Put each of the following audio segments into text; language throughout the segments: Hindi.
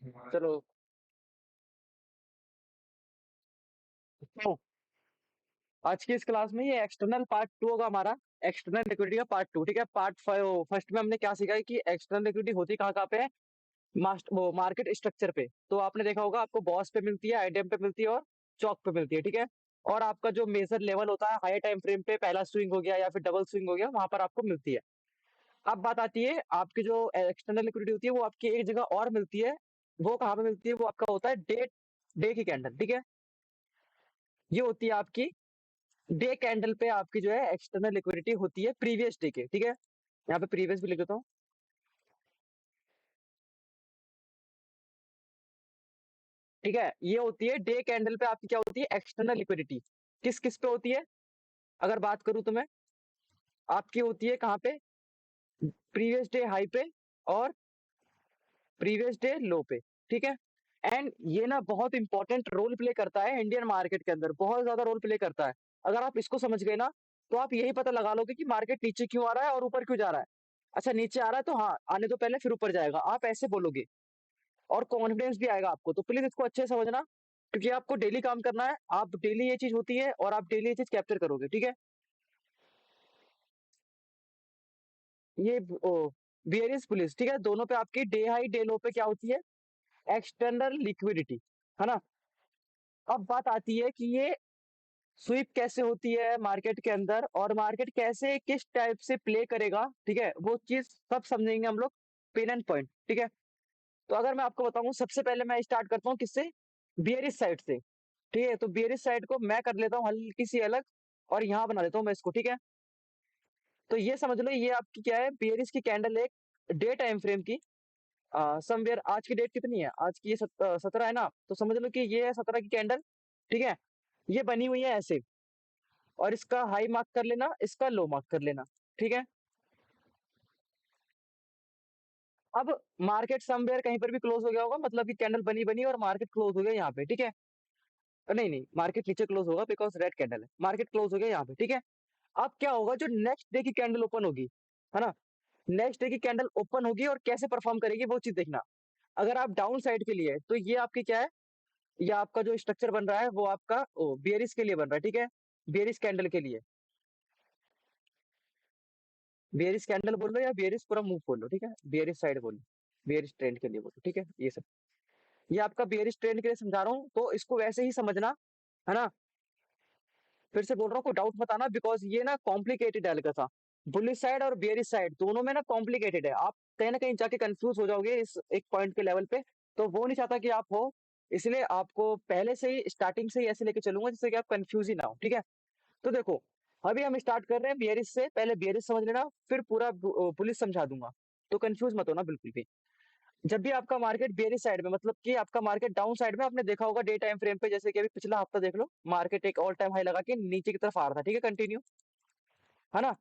चलो। तो आज की इस क्लास में ये एक्सटर्नल पार्ट टू होगा हमारा। एक्सटर्नल लिक्विडिटी का पार्ट टू, ठीक है। पार्ट फाइव फर्स्ट में हमने क्या सीखा है कि एक्सटर्नल लिक्विडिटी होती कहाँ कहाँ पे है। वो मार्केट स्ट्रक्चर पे तो आपने देखा होगा, आपको बॉस पे मिलती है, आईडीएम पे मिलती है और चौक पे मिलती है, ठीक है। और आपका जो मेजर लेवल होता है हायर टाइम फ्रेम पे, पहला स्विंग हो गया या फिर डबल स्विंग हो गया, वहां पर आपको मिलती है। अब बात आती है आपकी जो एक्सटर्नल लिक्विडिटी होती है वो आपकी एक जगह और मिलती है। वो कहाँ पे मिलती है? वो आपका होता है डे डे की कैंडल, ठीक है। ये होती है आपकी डे कैंडल पे, आपकी जो है एक्सटर्नल लिक्विडिटी होती है प्रीवियस डे के, ठीक है। यहाँ पे प्रीवियस भी लिख देता हूँ, ठीक है। ये होती है डे कैंडल पे आपकी क्या होती है, एक्सटर्नल लिक्विडिटी। किस किस पे होती है? अगर बात करूं तो मैं, आपकी होती है कहाँ पे? प्रीवियस डे हाई पे और प्रीवियस डे लो पे, ठीक है। एंड ये ना बहुत इंपॉर्टेंट रोल प्ले करता है इंडियन मार्केट के अंदर, बहुत ज्यादा रोल प्ले करता है। अगर आप इसको समझ गए ना, तो आप यही पता लगा लोगे कि मार्केट नीचे क्यों आ रहा है और ऊपर क्यों जा रहा है। अच्छा, नीचे आ रहा है तो हाँ, आने तो पहले फिर ऊपर जाएगा, आप ऐसे बोलोगे और कॉन्फिडेंस भी आएगा आपको। तो प्लीज इसको अच्छे से समझना, क्योंकि आपको डेली काम करना है। आप डेली ये चीज होती है और आप डेली ये चीज कैप्चर करोगे, ठीक है। ये बियरिश पुलिस, ठीक है, दोनों पे आपकी डे हाई डे लो पे क्या होती है, एक्सटर्नल लिक्विडिटी, है ना। अब बात आती है कि ये स्वीप कैसे होती है मार्केट के अंदर और मार्केट कैसे किस टाइप से प्ले करेगा, ठीक है। वो चीज सब समझेंगे हम लोग, पिन एंड पॉइंट, ठीक है। तो अगर मैं आपको बताऊं, सबसे पहले मैं स्टार्ट करता हूँ किससे, बियरिश साइड से, ठीक है। तो बियरिश साइड को मैं कर लेता हूँ हल्की सी अलग और यहाँ बना देता हूँ मैं इसको, ठीक है। तो ये समझ लो, ये आपकी क्या है, बियरिश की कैंडल एक डे टाइम फ्रेम की, समवेयर आज की डेट कितनी है, आज की ये 17 है ना, तो समझ लो कि ये है 17 की कैंडल, ठीक है। ये बनी हुई है ऐसे, और इसका हाई मार्क कर लेना, इसका लो मार्क कर लेना, ठीक है। अब मार्केट समवेयर कहीं पर भी क्लोज हो गया होगा, मतलब कि कैंडल बनी बनी और मार्केट क्लोज हो गया यहाँ पे, ठीक है। नहीं नहीं, मार्केट नीचे क्लोज होगा बिकॉज रेड कैंडल है, मार्केट क्लोज हो गया यहाँ पे, ठीक है। अब क्या होगा, जो नेक्स्ट डे की कैंडल ओपन होगी, है ना, नेक्स्ट डे की कैंडल ओपन होगी और कैसे परफॉर्म करेगी वो चीज देखना। अगर आप डाउन साइड के लिए है, तो ये आपकी क्या है, ये आपका जो स्ट्रक्चर बन रहा है वो आपका बियरिश के लिए बन रहा है, ठीक है। बियरिश कैंडल के लिए, बियरिश कैंडल बोल लो या बियरिश पूरा मूव बोल लो, ठीक है। बियरिश साइड बोलो, बियरिश ट्रेंड के लिए बोलो, ठीक है। ये सब, ये आपका बियरिश ट्रेंड के लिए समझा रहा हूँ, तो इसको वैसे ही समझना, है ना। फिर से बोल रहा हूँ, कोई डाउट मत आना, बिकॉज ये ना कॉम्प्लिकेटेड है हल्का सा। बुलिश साइड और बियरिश साइड दोनों में ना कॉम्प्लिकेटेड है, आप कहीं ना कहीं जाके कंफ्यूज हो जाओगे इस एक पॉइंट के लेवल पे। तो वो नहीं चाहता कि आप हो, इसलिए आपको पहले से ही स्टार्टिंग से ही ऐसे लेके चलूंगा जिससे कि आप कंफ्यूज ही ना हो, ठीक है। तो देखो, अभी हम स्टार्ट कर रहे हैं बियरिश से, पहले बियरिश समझ लेना, फिर पूरा पुलिस समझा दूंगा। तो कंफ्यूज मत होना बिल्कुल भी। जब भी आपका मार्केट बेरिश साइड में, मतलब कि आपका मार्केट डाउन साइड में, आपने देखा होगा डे टाइम फ्रेम पे, जैसे कि अभी पिछला हफ्ता देख लो, मार्केट एक ऑल टाइम हाई लगा के नीचे की तरफ आ रहा था, ठीक है, कंटिन्यू, है ना।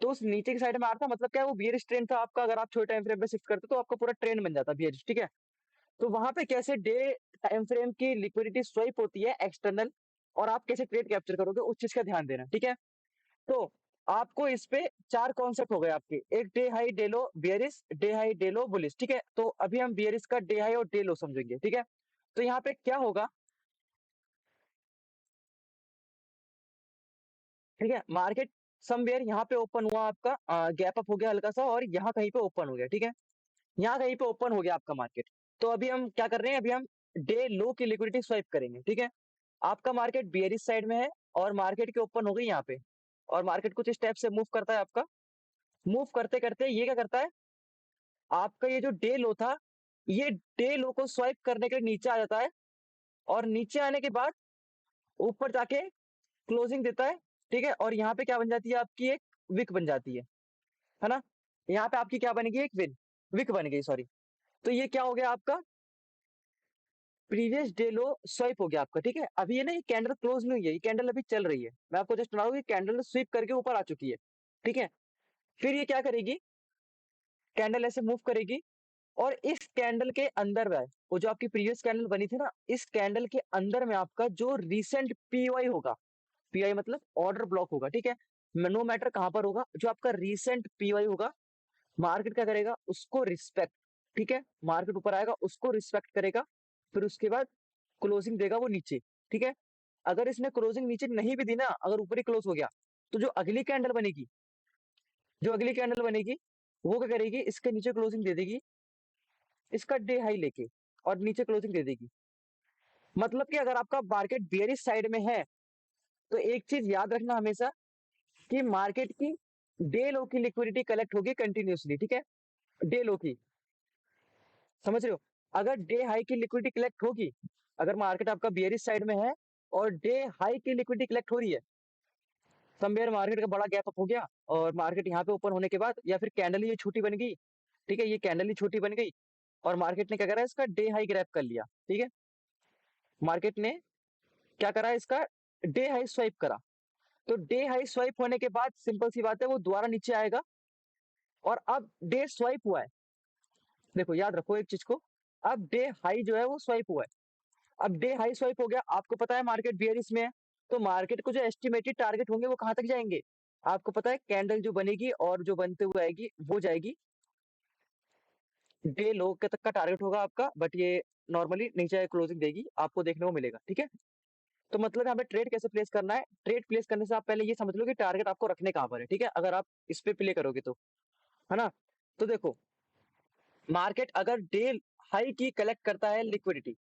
तो उस नीचे की साइड में आ रहा था, मतलब क्या है, वो बियरिश ट्रेंड था आपका। अगर आप छोटे टाइम फ्रेम पे शिफ्ट करते तो आपका पूरा ट्रेंड बन जाता बियरिश, ठीक है। तो वहां पे कैसे डे टाइम फ्रेम की लिक्विडिटी स्वाइप होती है एक्सटर्नल, और आप कैसे ट्रेड कैप्चर करोगे, उस चीज का ध्यान देना, ठीक है। तो आपको इस पे चार कॉन्सेप्ट हो गए आपके, एक डे हाई डे लो बियरिश, डे हाई डे लो बुलिश, ठीक है। तो अभी हम बियरिश का डे हाई और डे लो समझेंगे, ठीक है। तो यहाँ पे क्या होगा, ठीक है, मार्केट समवेयर यहाँ पे ओपन हुआ आपका, गैप अप हो गया हल्का सा, और यहाँ कहीं पे ओपन हो गया, ठीक है। यहाँ कहीं पे ओपन हो गया आपका मार्केट। तो अभी हम क्या कर रहे हैं, अभी हम डे लो की लिक्विडिटी स्वाइप करेंगे, ठीक है। आपका मार्केट बियरिश साइड में है और मार्केट के ओपन हो गई यहाँ पे, और मार्केट कुछ स्टेप से मूव करता है आपका। मूव करते करते ये क्या करता है, आपका ये जो डे लो था, ये डे लो को स्वाइप करने के लिए नीचे आ जाता है, और नीचे आने के बाद ऊपर जाके क्लोजिंग देता है, ठीक है। और यहाँ पे क्या बन जाती है, आपकी एक विक बन जाती है ना। यहाँ पे आपकी क्या बनेगी, एक विक बन गई, सॉरी। तो ये क्या हो गया आपका, प्रीवियस डे लो स्वाइप हो गया आपका, ठीक है। अभी ये ना, ये कैंडल क्लोज नहीं हुई है, ये कैंडल अभी चल रही है। मैं आपको जस्ट बता रहा हूँ, कैंडल स्वीप करके ऊपर आ चुकी है, ठीक है। फिर ये क्या करेगी, कैंडल ऐसे मूव करेगी, और इस कैंडल के अंदर में, वो जो आपकी प्रीवियस कैंडल बनी थी ना, इस कैंडल के अंदर में आपका जो रिसेंट पीवाई होगा, पीआई मतलब ऑर्डर ब्लॉक होगा, ठीक है। नो मैटर कहां पर होगा, जो आपका रिसेंट पीवाई होगा, मार्केट क्या करेगा, उसको रिस्पेक्ट, ठीक है, मार्केट ऊपर आएगा उसको रिस्पेक्ट करेगा, फिर उसके बाद क्लोजिंग देगा वो नीचे। ठीक है, अगर इसने क्लोजिंग नीचे नहीं भी दी ना, अगर ऊपर ही क्लोज हो गया, तो जो अगली कैंडल बनेगी, जो अगली कैंडल बनेगी, वो क्या करेगी, इसके नीचे क्लोजिंग दे देगी, इसका डे हाई लेके, और नीचे क्लोजिंग दे देगी। मतलब कि अगर आपका मार्केट बेयरिश साइड में है, तो एक चीज याद रखना हमेशा, कि मार्केट की डे लो की लिक्विडिटी कलेक्ट होगी कंटिन्यूसली। ठीक है, डे लो की, समझ रहे हो? अगर डे हाई की लिक्विडिटी कलेक्ट होगी, अगर मार्केट आपका बियरिश साइड में है और डे हाई की लिक्विडिटी कलेक्ट हो रही है, समवेयर मार्केट का बड़ा गैप अप हो गया, और मार्केट यहाँ पे ओपन होने के बाद, या फिर कैंडल ही छोटी बन गई, ठीक है, ये कैंडल ही छोटी बन गई, और मार्केट ने क्या करा, इसका डे हाई ग्रैब कर लिया। ठीक है, मार्केट ने क्या करा, इसका डे हाई स्वाइप करा, तो डे हाई स्वाइप होने के बाद सिंपल सी बात है, वो दोबारा नीचे आएगा, और अब डे स्वाइप हुआ है, देखो याद रखो एक चीज को, अब डे हाई जो है वो स्वाइप हुआ है। अब डे हाई स्वाइप हो गया, आपको पता है मार्केट बियरिश में है, तो मार्केट को जो एस्टिमेटेड टारगेट होंगे वो कहां तक जाएंगे, आपको पता है, कैंडल जो बनेगी और जो बनते हुए आएगी वो जाएगी डे लो के तक का टारगेट होगा आपका, बट ये नॉर्मली नीचे क्लोजिंग देगी, आपको देखने को मिलेगा। ठीक है, तो मतलब यहाँ पे ट्रेड कैसे प्लेस करना है, ट्रेड प्लेस करने से आप पहले ये समझ लो कि टारगेट आपको रखने कहां पर है। ठीक है, अगर आप इस पे प्ले करोगे तो, है ना, तो देखो, मार्केट अगर डे हाई की कलेक्ट करता है लिक्विडिटी,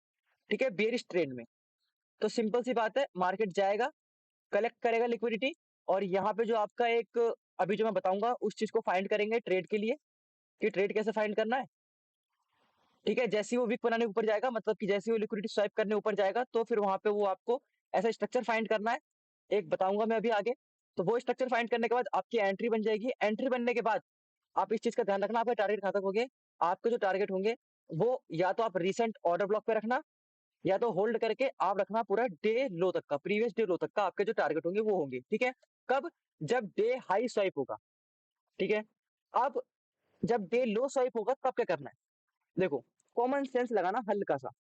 ठीक है, बेरिश ट्रेड में, तो सिंपल सी बात है, मार्केट जाएगा, कलेक्ट करेगा लिक्विडिटी, और यहाँ पे जो आपका एक, अभी जो मैं बताऊंगा उस चीज को फाइंड करेंगे ट्रेड के लिए, कि ट्रेड कैसे फाइंड करना है। ठीक है, जैसे ही वो विक बनाने ऊपर जाएगा, मतलब कि जैसे ही वो लिक्विडिटी स्वाइप करने ऊपर जाएगा, तो फिर वहां पे वो आपको ऐसा स्ट्रक्चर फाइंड करना है, एक बताऊंगा मैं अभी आगे। तो वो स्ट्रक्चर फाइंड करने के बाद आपकी एंट्री बन जाएगी, एंट्री बनने के बाद आप इस चीज का ध्यान रखना, आपके टारगेट कहाँ तक होंगे, आपके जो टारगेट होंगे वो या तो आप रिसेंट ऑर्डर ब्लॉक पे रखना, या तो होल्ड करके आप रखना पूरा डे लो तक का, प्रीवियस डे लो तक का आपके जो टारगेट होंगे वो होंगे। ठीक है, कब, जब डे हाई स्वाइप होगा। ठीक है, अब जब डे लो स्वाइप होगा तब क्या करना है, देखो, कॉमन सेंस लगाना हल्का सा,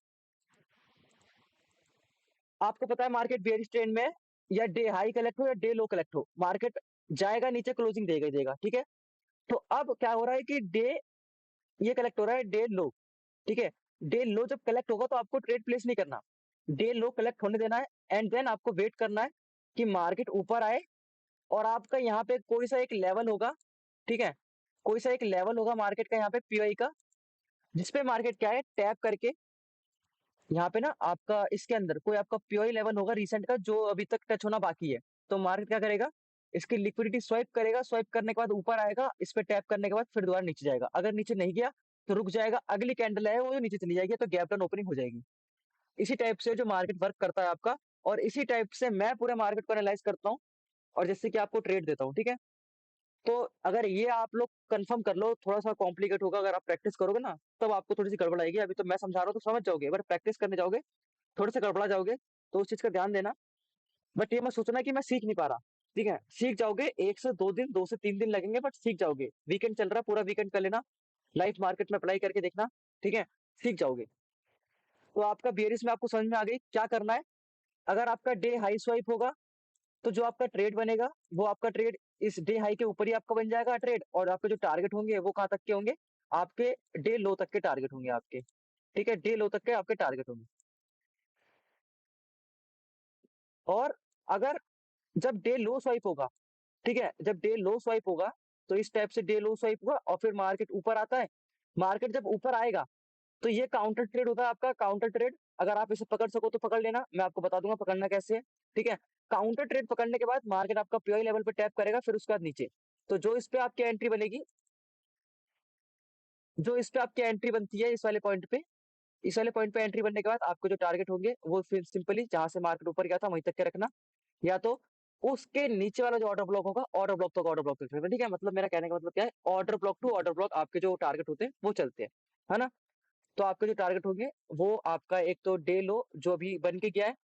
आपको पता है मार्केट बेयरिश ट्रेंड में है, या डे हाई कलेक्ट हो या डे लो कलेक्ट हो, मार्केट जाएगा नीचे, क्लोजिंग देगा ही देगा। ठीक है, तो अब क्या हो रहा है कि डे, ये कलेक्ट हो रहा है डे लो। ठीक है, डे लो जब कलेक्ट होगा तो आपको ट्रेड प्लेस नहीं करना, डे लो कलेक्ट होने देना है, एंड देन आपको वेट करना है कि मार्केट ऊपर आए, और आपका यहाँ पे कोई सा एक लेवल होगा। ठीक है, कोई सा एक लेवल होगा मार्केट का यहाँ पे पीआई का, जिसपे मार्केट क्या है, टैप करके यहाँ पे ना आपका इसके अंदर कोई आपका पीओई लेवल होगा रिसेंट का, जो अभी तक टच होना बाकी है, तो मार्केट क्या करेगा, इसकी लिक्विडिटी स्वाइप करेगा, स्वाइप करने के बाद ऊपर आएगा, इस पे टैप करने के बाद फिर दोबारा नीचे जाएगा, अगर नीचे नहीं गया तो रुक जाएगा, अगली कैंडल है वो जो नीचे चली जाएगी, तो गैप डाउन ओपनिंग हो जाएगी। इसी टाइप से जो मार्केट वर्क करता है आपका, और इसी टाइप से मैं पूरे मार्केट को एनालाइज करता हूँ, और जिससे कि आपको ट्रेड देता हूँ। ठीक है, तो अगर ये आप लोग कंफर्म कर लो, थोड़ा सा कॉम्प्लिकेट होगा, अगर आप प्रैक्टिस करोगे ना तब आपको थोड़ी सी गड़बड़ आएगी, अभी तो मैं समझा रहा हूँ तो समझ जाओगे, अगर प्रैक्टिस करने जाओगे थोड़े से गड़बड़ा जाओगे, तो उस चीज का ध्यान देना। बट ये मत सोचना कि मैं सीख नहीं पा रहा, ठीक है, सीख जाओगे, 1 से 2 दिन, 2 से 3 दिन लगेंगे, बट सीख जाओगे, वीकेंड चल रहा है, पूरा वीकेंड कर लेना, लाइव मार्केट में अप्लाई करके देखना। ठीक है, सीख जाओगे। तो आपका बियरिश में आपको समझ में आ गई क्या करना है, अगर आपका डे हाई स्वाइप होगा, तो जो आपका ट्रेड बनेगा, वो आपका ट्रेड इस डे हाई के ऊपर ही आपका बन जाएगा ट्रेड, और आपके जो टारगेट होंगे वो कहाँ तक के होंगे, आपके डे लो तक के टारगेट होंगे आपके। ठीक है, डे लो तक के आपके टारगेट होंगे। और अगर जब डे लो स्वाइप होगा, ठीक है, जब डे लो स्वाइप होगा, तो इस टाइप से डे लो स्वाइप हुआ और फिर मार्केट ऊपर आता है, मार्केट जब ऊपर आएगा, तो ये काउंटर ट्रेड होता है आपका, काउंटर ट्रेड, अगर आप इसे पकड़ सको तो पकड़ लेना, मैं आपको बता दूंगा पकड़ना कैसे है। ठीक है, काउंटर ट्रेड पकड़ने के बाद मार्केट आपका पीआई लेवल पे टैप करेगा, फिर उसके बाद नीचे, तो जो इस पे आपकी एंट्री बनेगी, जो इस पे आपकी एंट्री बनती है इस वाले पॉइंट पे, इस वाले पॉइंट पे एंट्री बनने के बाद आपको जो टारगेट होंगे वो फिर सिंपली जहां से मार्केट ऊपर गया था वहीं तक के रखना, या तो उसके नीचे वाला जो ऑर्डर ब्लॉक होगा, ऑर्डर ब्लॉक तक, ऑर्डर ब्लॉक तक रखना। ठीक है, मतलब मेरा कहने का मतलब क्या है, order block to order block आपके जो टारगेट होते हैं वो चलते हैं, है ना। तो आपके जो टारगेट होंगे वो आपका एक तो डे लो जो भी बन के गया है,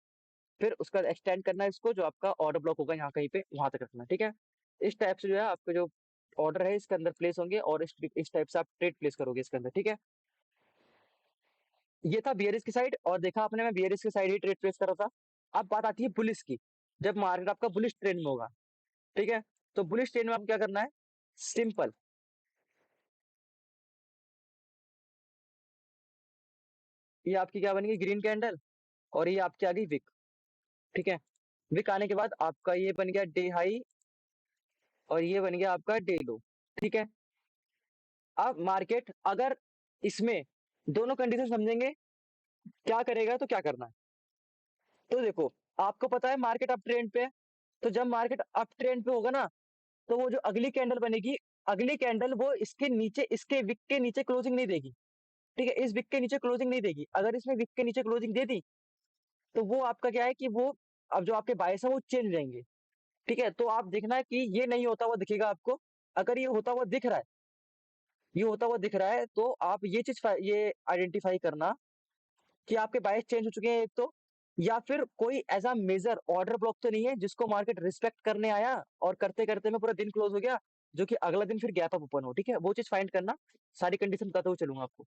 फिर उसका एक्सटेंड करना है इसको, जो आपका ऑर्डर ब्लॉक होगा यहाँ कहीं पे वहां तक रखना। ठीक है, इस टाइप से जो है आपके जो ऑर्डर है इसके अंदर प्लेस होंगे, और इस टाइप से आप ट्रेड प्लेस करोगे इसके अंदर। ठीक है, ये था बियरिश की साइड, और देखा आपने मैं बियरिश की साइड ही ट्रेड प्लेस कर रहा था। अब बात आती है बुलिश की, जब मार्केट आपका बुलिश ट्रेंड में होगा। ठीक है, तो बुलिश ट्रेंड में आपको क्या करना है, सिंपल, ये आपकी क्या बन गई ग्रीन कैंडल, और ये आपकी आ गई विक। ठीक है, विक आने के बाद आपका ये बन गया डे हाई, और ये बन गया आपका डे लो। ठीक है, अब मार्केट अगर इसमें दोनों कंडीशन समझेंगे क्या करेगा तो क्या करना है। तो देखो, आपको पता है मार्केट अप ट्रेंड पे है, तो जब मार्केट अप ट्रेंड पे होगा ना, तो वो जो अगली कैंडल बनेगी, अगली कैंडल वो इसके नीचे, इसके विक के नीचे क्लोजिंग नहीं देगी। ठीक है, इस विक के नीचे क्लोजिंग नहीं देगी। अगर इसमें विक के नीचे क्लोजिंग दे दी, तो वो आपका क्या है कि वो अब जो आपके बायस है वो चेंज हो जाएंगे। ठीक है, तो आप देखना कि ये नहीं होता हुआ दिखेगा आपको। अगर ये होता हुआ दिख रहा है, ये होता हुआ दिख रहा है, तो आप ये चीज ये आइडेंटिफाई करना कि आपके बायस चेंज हो चुके हैं एक तो, या फिर कोई ऐसा मेजर ऑर्डर ब्लॉक तो नहीं है जिसको मार्केट रिस्पेक्ट करने आया और करते करते में पूरा दिन क्लोज हो गया, जो कि अगला दिन फिर गैप अप ओपन हो। ठीक है, वो चीज फाइंड करना। सारी कंडीशन बताते हुए चलूंगा आपको।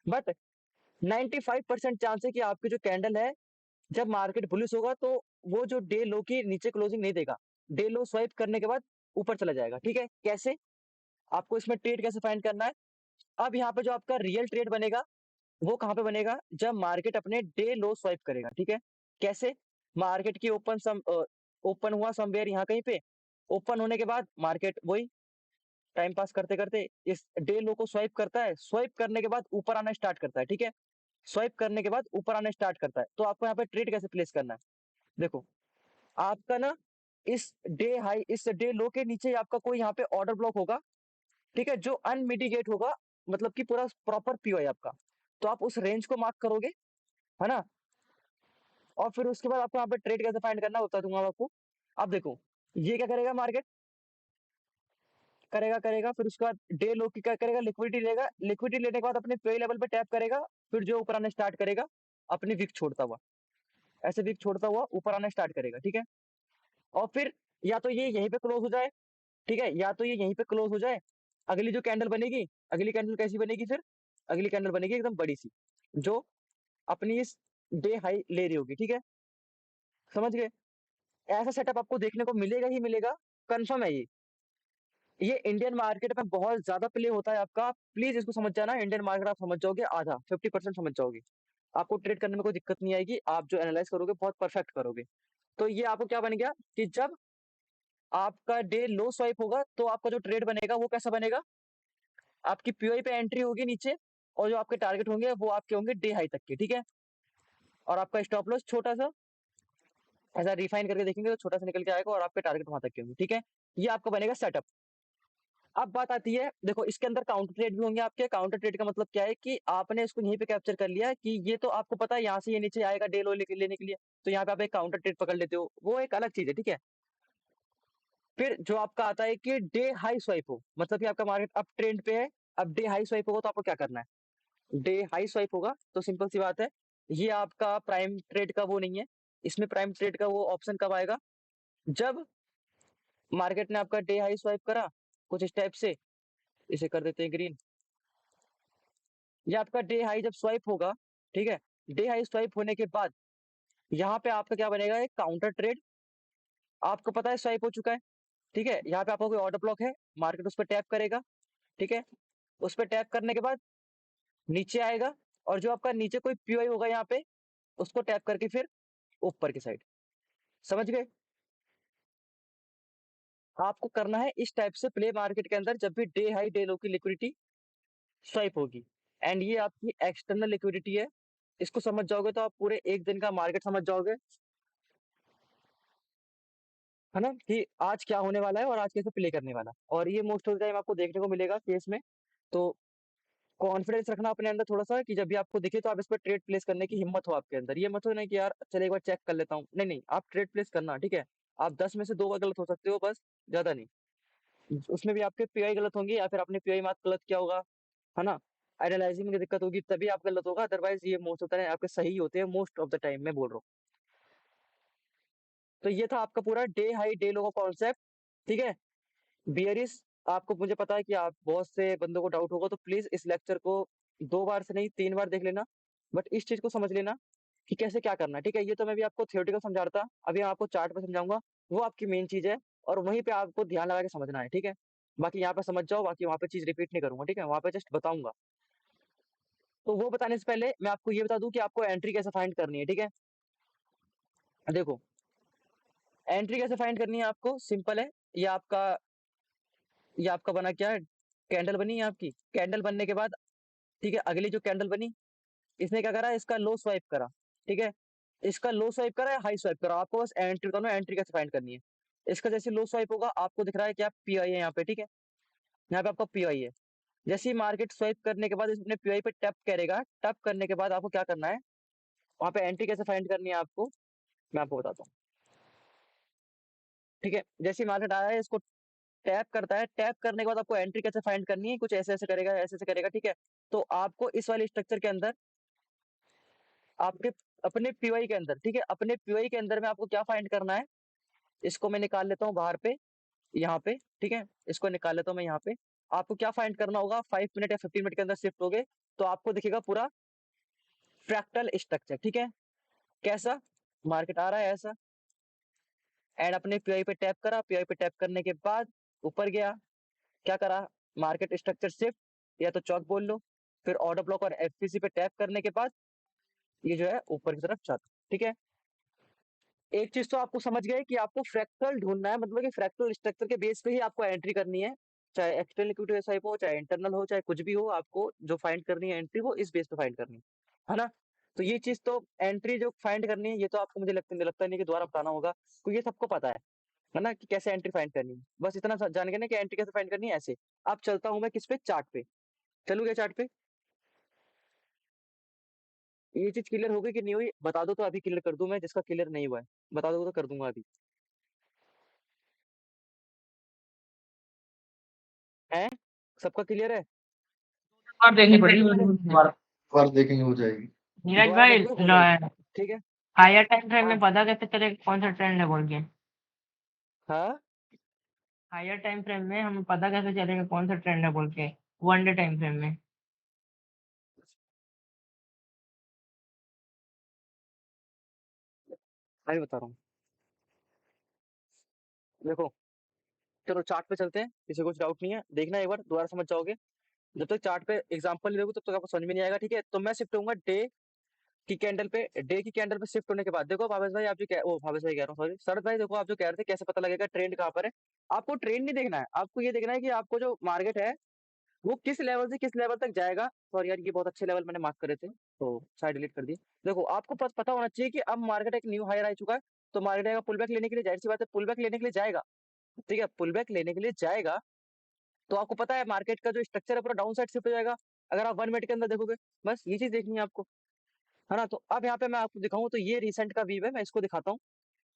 बट 95% चांस है कि आपकी जो कैंडल है, जब मार्केट बुलिश होगा तो वो जो डे लो की नीचे क्लोजिंग नहीं देगा, डे लो स्वाइप करने के बाद ऊपर चला जाएगा। ठीक है, कैसे, आपको इसमें ट्रेड कैसे फाइंड करना है। अब यहाँ पे जो आपका रियल ट्रेड बनेगा, वो कहाँ पे बनेगा, जब मार्केट अपने डे लो स्वाइप करेगा। ठीक है, कैसे, मार्केट की ओपन हुआ समवेयर यहाँ कहीं पे, ओपन होने के बाद मार्केट वही टाइम पास करते करते इस डे लो को स्वाइप करता है, स्वाइप करने के बाद ऊपर आना स्टार्ट करता है। ठीक है, स्वाइप करने के बाद ऊपर आना स्टार्ट करता है, तो आपको यहाँ पे ट्रेड कैसे प्लेस करना है। देखो, आपका ना इस डे हाई, इस डे लो के नीचे आपका कोई यहाँ पे ऑर्डर ब्लॉक होगा। ठीक है, जो अनमिटिगेट होगा, मतलब कि पूरा प्रॉपर पीओ है आपका, तो आप उस रेंज को मार्क करोगे, है ना। और फिर उसके बाद आपको यहाँ पे ट्रेड कैसे फाइंड करना होता दूंगा मैं आपको। अब देखो, ये क्या करेगा मार्केट, करेगा करेगा फिर उसके बाद डे लो की क्या करेगा, लिक्विडिटी लेगा, लिक्विडिटी लेने के बाद अपने पीओ लेवल पे टैप करेगा, फिर जो ऊपर आने स्टार्ट करेगा, अपनी विक छोड़ता हुआ, ऐसे विक छोड़ता हुआ ऊपर आना स्टार्ट करेगा। ठीक है, और फिर या तो ये यहीं पे क्लोज हो जाए, ठीक है, या तो ये यहीं पे क्लोज हो जाए। अगली जो कैंडल बनेगी, अगली कैंडल कैसी बनेगी फिर, अगली कैंडल बनेगी एकदम बड़ी सी, जो अपनी इस डे हाई ले रही होगी। ठीक है, समझ गए। ऐसा सेटअप आपको देखने को मिलेगा ही मिलेगा, कंफर्म है ये इंडियन मार्केट में बहुत ज्यादा प्ले होता है आपका। प्लीज इसको समझ जाना, इंडियन मार्केट आप समझ जाओगे, आधा 50% समझ जाओगे, आपको ट्रेड करने में कोई दिक्कत नहीं आएगी। आप जो एनालाइज करोगे बहुत परफेक्ट करोगे। तो ये आपको क्या बन गया कि जब आपका डे लो स्वाइप होगा, तो आपका जो ट्रेड बनेगा वो कैसा बनेगा, आपकी पीओई पे एंट्री होगी नीचे, और जो आपके टारगेट होंगे वो आपके होंगे डे हाई तक के। ठीक है, और आपका स्टॉप लॉस छोटा सा, ऐसा रिफाइन करके देखेंगे तो छोटा सा निकल के आएगा, और आपके टारगेट वहां तक के होंगे। ठीक है, ये आपका बनेगा सेटअप। अब बात आती है, देखो इसके अंदर काउंटर ट्रेड भी होंगे आपके। काउंटर ट्रेड का मतलब क्या है कि आपने इसको यहीं पे कैप्चर कर लिया कि ये तो आपको पता है यहाँ से ये नीचे आएगा डे लो लेने के लिए, तो यहाँ पे आप एक काउंटर ट्रेड पकड़ लेते हो, वो एक अलग चीज है। ठीक है, फिर जो आपका आता है कि डे हाई स्वाइप हो, मतलब कि आपका मार्केट अप ट्रेंड पे है, अब डे हाई स्वाइप होगा तो आपको क्या करना है। डे हाई स्वाइप होगा तो सिंपल सी बात है, ये आपका प्राइम ट्रेड का वो नहीं है। इसमें प्राइम ट्रेड का वो ऑप्शन कब आएगा, जब मार्केट ने आपका डे हाई स्वाइप करा कुछ इस टाइप से, इसे कर देते हैं ग्रीन। ये आपका डे हाई जब स्वाइप होगा, ठीक है, डे हाई स्वाइप होने के बाद यहाँ पे आपका क्या बनेगा, एक काउंटर ट्रेड। आपको पता है स्वाइप हो चुका है, ठीक है, यहाँ पे आपका कोई ऑर्डर ब्लॉक है, मार्केट उस पर टैप करेगा। ठीक है, उस पर टैप करने के बाद नीचे आएगा, और जो आपका नीचे कोई पीओई होगा यहाँ पे, उसको टैप करके फिर ऊपर की साइड। समझ गए, आपको करना है इस टाइप से प्ले मार्केट के अंदर, जब भी डे हाई डे लो की लिक्विडिटी स्वाइप होगी। एंड ये आपकी एक्सटर्नल लिक्विडिटी है, इसको समझ जाओगे तो आप पूरे एक दिन का मार्केट समझ जाओगे, है ना, कि आज क्या होने वाला है और आज कैसे प्ले करने वाला। और ये मोस्ट ऑफ द टाइम आपको देखने को मिलेगा केस में। तो कॉन्फिडेंस रखना अपने अंदर थोड़ा सा, कि जब भी आपको दिखे तो आप इस पर ट्रेड प्लेस करने की हिम्मत हो आपके अंदर। ये मत हो नहीं कि यार चल एक बार चेक कर लेता हूँ, नहीं नहीं, आप ट्रेड प्लेस करना। ठीक है, आप 10 में से 2 बार गलत हो सकते हो बस, ज्यादा नहीं। उसमें भी आपके पीआई गलत होंगे, या फिर आपने पीआई मार्क गलत किया होगा, है ना, एनालाइजिंग में दिक्कत होगी, तभी आप गलत होगा। अदरवाइज ये मोस्ट होता है आपके सही होते हैं मोस्ट ऑफ द टाइम, मैं बोल रहा हूँ। तो ये था आपका पूरा डे हाई डे लो का कॉन्सेप्ट। ठीक है, बियरिश, आपको मुझे पता है कि आप बहुत से बंदों को डाउट होगा, तो प्लीज इस लेक्चर को 2 बार से नहीं 3 बार देख लेना, बट इस चीज को समझ लेना कि कैसे क्या करना है। ठीक है, ये तो मैं भी आपको थियोरेटिकल समझा रहा था, अभी मैं आपको चार्ट पे समझाऊंगा, वो आपकी मेन चीज है, और वहीं पे आपको ध्यान लगा के समझना है। ठीक है, बाकी यहाँ पे समझ जाओ, बाकी वहाँ पे चीज रिपीट नहीं करूंगा। ठीक है, वहाँ पे जस्ट बताऊंगा। तो वो बताने से पहले मैं आपको ये बता दूं कि आपको एंट्री कैसे फाइंड करनी है, ठीक है। देखो, एंट्री कैसे फाइंड करनी है आपको, सिंपल है। ये आपका ये आपका बना क्या है, कैंडल बनी है आपकी। कैंडल बनने के बाद, ठीक है, अगली जो कैंडल बनी, इसने क्या करा, इसका लो स्वाइप करा, ठीक है। इसका लो स्वाइप करा या हाई स्वाइप करा, आपको बस एंट्री बताना, एंट्री कैसे फाइंड करनी है। इसका जैसे लो स्वाइप होगा, आपको दिख रहा है क्या, पीआई है यहाँ पे, ठीक है। यहाँ पे आपका पीआई है। जैसे ही मार्केट स्वाइप करने के बाद इसने पीआई पे टैप करेगा, टैप करने के बाद आपको क्या करना है, वहां पे एंट्री कैसे फाइंड करनी है आपको, मैं आपको बताता हूँ, ठीक है। जैसे ही मार्केट आया है, इसको टैप करता है, टैप करने के बाद आपको एंट्री कैसे फाइंड करनी है, कुछ ऐसे ऐसे करेगा, ऐसे ऐसे करेगा, ठीक है। तो आपको इस वाले स्ट्रक्चर के अंदर, आपके अपने पीवाई के अंदर, ठीक है, अपने पीवाई के अंदर में आपको क्या फाइंड करना है, इसको मैं निकाल लेता हूँ बाहर पे, यहाँ पे, ठीक है। इसको निकाल लेता हूँ मैं यहाँ पे। आपको क्या फाइंड करना होगा, 5 मिनट या 15 मिनट के अंदर शिफ्ट हो गए तो आपको दिखेगा पूरा फ्रैक्टल स्ट्रक्चर, ठीक है। कैसा, मार्केट आ रहा है ऐसा, एंड अपने पीआई पे टैप करा, पीआई पे टैप करने के बाद ऊपर गया, क्या करा, मार्केट स्ट्रक्चर शिफ्ट या तो चौक बोल लो, फिर ऑर्डर ब्लॉक और एफपीसी पे टैप करने के बाद ये जो है ऊपर की तरफ जाता, ठीक है। एक चीज तो आपको समझ गए कि आपको फ्रैक्टल ढूंढना है, मतलब कि फ्रैक्टल स्ट्रक्चर के बेस पे ही आपको एंट्री करनी है। चाहे एक्सटर्नल लिक्विडिटी टाइप हो, चाहे इंटरनल हो, चाहे कुछ भी हो, आपको जो फाइंड करनी है एंट्री, वो इस बेस पे फाइंड करनी है ना। तो ये चीज तो, एंट्री जो फाइंड करनी है, ये तो आपको मुझे लगता नहीं कि दोबारा बताना होगा, क्योंकि ये सबको पता है ना, कि कैसे एंट्री फाइंड करनी है। बस इतना जान गए ना कि एंट्री कैसे फाइंड करनी है ऐसे। अब चलता हूँ मैं किस पे, चार्ट पे। चलू क्या चार्ट पे, ये चीज क्लियर हो गई कि नहीं हुई, बता दो तो अभी क्लियर कर दूं मैं, जिसका क्लियर नहीं हुआ है बता दो तो कर दूंगा अभी। है, सबका क्लियर है, बार देखनी सबका पड़ेगी क्लियर है। बार। बार देखेंगे हो जाएगी। नीरज दोबारा भाई, देखोगे हो जाएगी, ठीक है। हायर टाइम फ्रेम हाँ में पता कैसे चलेगा कौन सा ट्रेंड है बोल के? हाँ, हायर टाइम फ्रेम में हमें पता कैसे चलेगा कौन सा ट्रेंड है बोल के, वन डे टाइम फ्रेम में? मैं बता रहा हूँ, देखो, चलो चार्ट पे चलते हैं, किसी को कुछ डाउट नहीं है, देखना एक बार दोबारा समझ जाओगे। जब तक चार्ट पे एग्जांपल नहीं दोगे तब तक आपको समझ में नहीं आएगा, ठीक है। तो मैं शिफ्ट होऊंगा डे की कैंडल पे, डे की कैंडल पे शिफ्ट होने के बाद देखो भावेश भाई, आप जो ओ भावेश भाई कह रहा हूँ, सॉरी शरद भाई, देखो आप जो कह रहे थे कैसे पता लगेगा ट्रेंड कहाँ पर है। आपको ट्रेंड नहीं देखना है, आपको ये देखना है कि आपको जो मार्केट है वो किस लेवल से किस लेवल तक जाएगा। सॉरी यार, ये बहुत अच्छे लेवल मैंने मार्क करे थे, तो साइड डिलीट कर दिए। देखो, आपको पता होना चाहिए कि अब मार्केट एक न्यू हायर आ चुका है, तो मार्केट आएगा पुल बैक लेने के लिए, जाहिर सी बात है पुल बैक लेने के लिए जाएगा, ठीक है। पुल बैक लेने के लिए जाएगा, तो आपको पता है मार्केट का जो स्ट्रक्चर है पूरा डाउन साइड शिफ्ट हो जाएगा, अगर आप 1 मिनट के अंदर देखोगे। बस ये चीज देखनी है आपको, है ना। तो अब यहाँ पे मैं आपको दिखाऊं, तो ये रिसेंट का व्यू है, मैं इसको दिखाता हूँ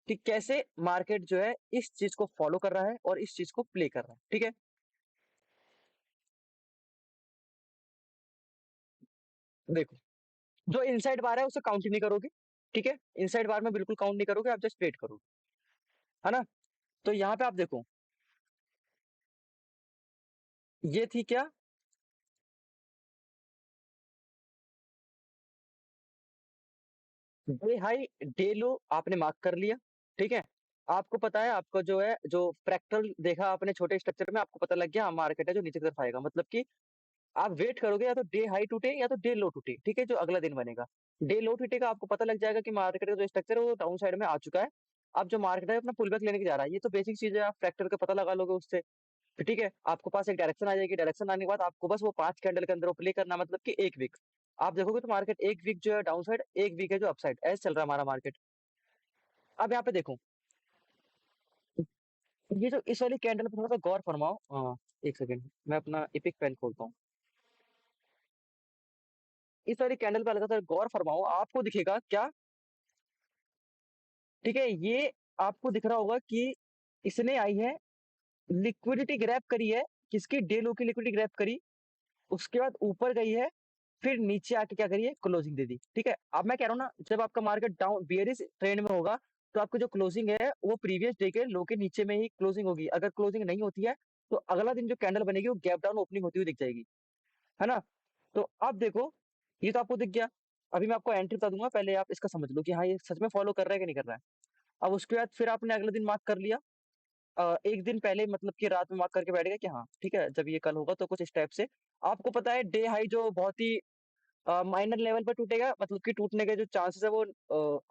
कि कैसे मार्केट जो है इस चीज को फॉलो कर रहा है और इस चीज को प्ले कर रहा है, ठीक है। देखो, जो इनसाइड बार है उसे काउंट ही नहीं करोगे, ठीक है। इनसाइड बार में बिल्कुल काउंट नहीं करोगे, आप जस्ट वेट करोगे, है ना। तो यहाँ पे आप देखो, ये थी क्या, डे हाई डे लो आपने मार्क कर लिया, ठीक है। आपको पता है, आपका जो है जो फ्रैक्टल देखा आपने छोटे स्ट्रक्चर में, आपको पता लग गया मार्केट है जो नीचे की तरफ आएगा, मतलब कि आप वेट करोगे या तो डे हाई टूटे या तो डे लो टूटे, ठीक है, जो अगला दिन बनेगा। डे लो टूटेगा, आपको पता लग जाएगा कि मार्केट का जो स्ट्रक्चर है वो डाउन साइड में आ चुका है। अब जो मार्केट है अपना पुल बैक लेने के जा रहा है, ये तो बेसिक चीज है, आप फैक्टर का पता लगा लोगे उससे, तो ठीक है। आपको पास एक डायरेक्शन आ जाएगी, डायरेक्शन आने के बाद आपको बस वो 5 कैंडल के अंदर प्ले करना, मतलब कि एक वीक आप देखोगे तो मार्केट एक वीक जो है डाउन साइड, एक वीक है जो अपसाइड, ऐसे चल रहा है हमारा मार्केट। अब यहाँ पे देखो, ये जो इस वाली कैंडल पे थोड़ा सा गौर फरमाओ, हाँ, एक सेकंड मैं अपना इपिक पेन खोलता हूँ। इस वाली कैंडल पे हल्का सा गौर फरमाओ, आपको दिखेगा क्या, ठीक है। ये आपको दिख रहा होगा कि इसने आई है, लिक्विडिटी ग्रैब करी है, किसकी, डे लो की लिक्विडिटी ग्रैब करी, उसके बाद ऊपर गई है, फिर नीचे आके क्या करिए, क्लोजिंग दे दी, ठीक है। अब मैं कह रहा हूँ ना, जब आपका मार्केट डाउन बियरिश ट्रेंड में होगा, तो आपकी जो क्लोजिंग है वो प्रीवियस डे के लो के नीचे में ही क्लोजिंग होगी। अगर क्लोजिंग नहीं होती है तो अगला दिन जो कैंडल बनेगी वो गैप डाउन ओपनिंग होती हुई दिख जाएगी, है ना। तो अब देखो, ये तो आपको दिख गया। अभी मैं आपको एंट्री बता दूंगा, पहले आप इसका समझ लो कि हाँ ये सच में फॉलो कर रहा है कि नहीं कर रहा है। अब उसके बाद फिर आपने अगले दिन मार्क कर लिया, एक दिन पहले मतलब कि रात में मार्क करके बैठ गए कि हाँ ठीक है, जब ये कल होगा तो कुछ इस टाइप से। आपको पता है डे हाई जो बहुत ही माइनर लेवल पर टूटेगा, मतलब कि टूटने के जो चांसेस है वो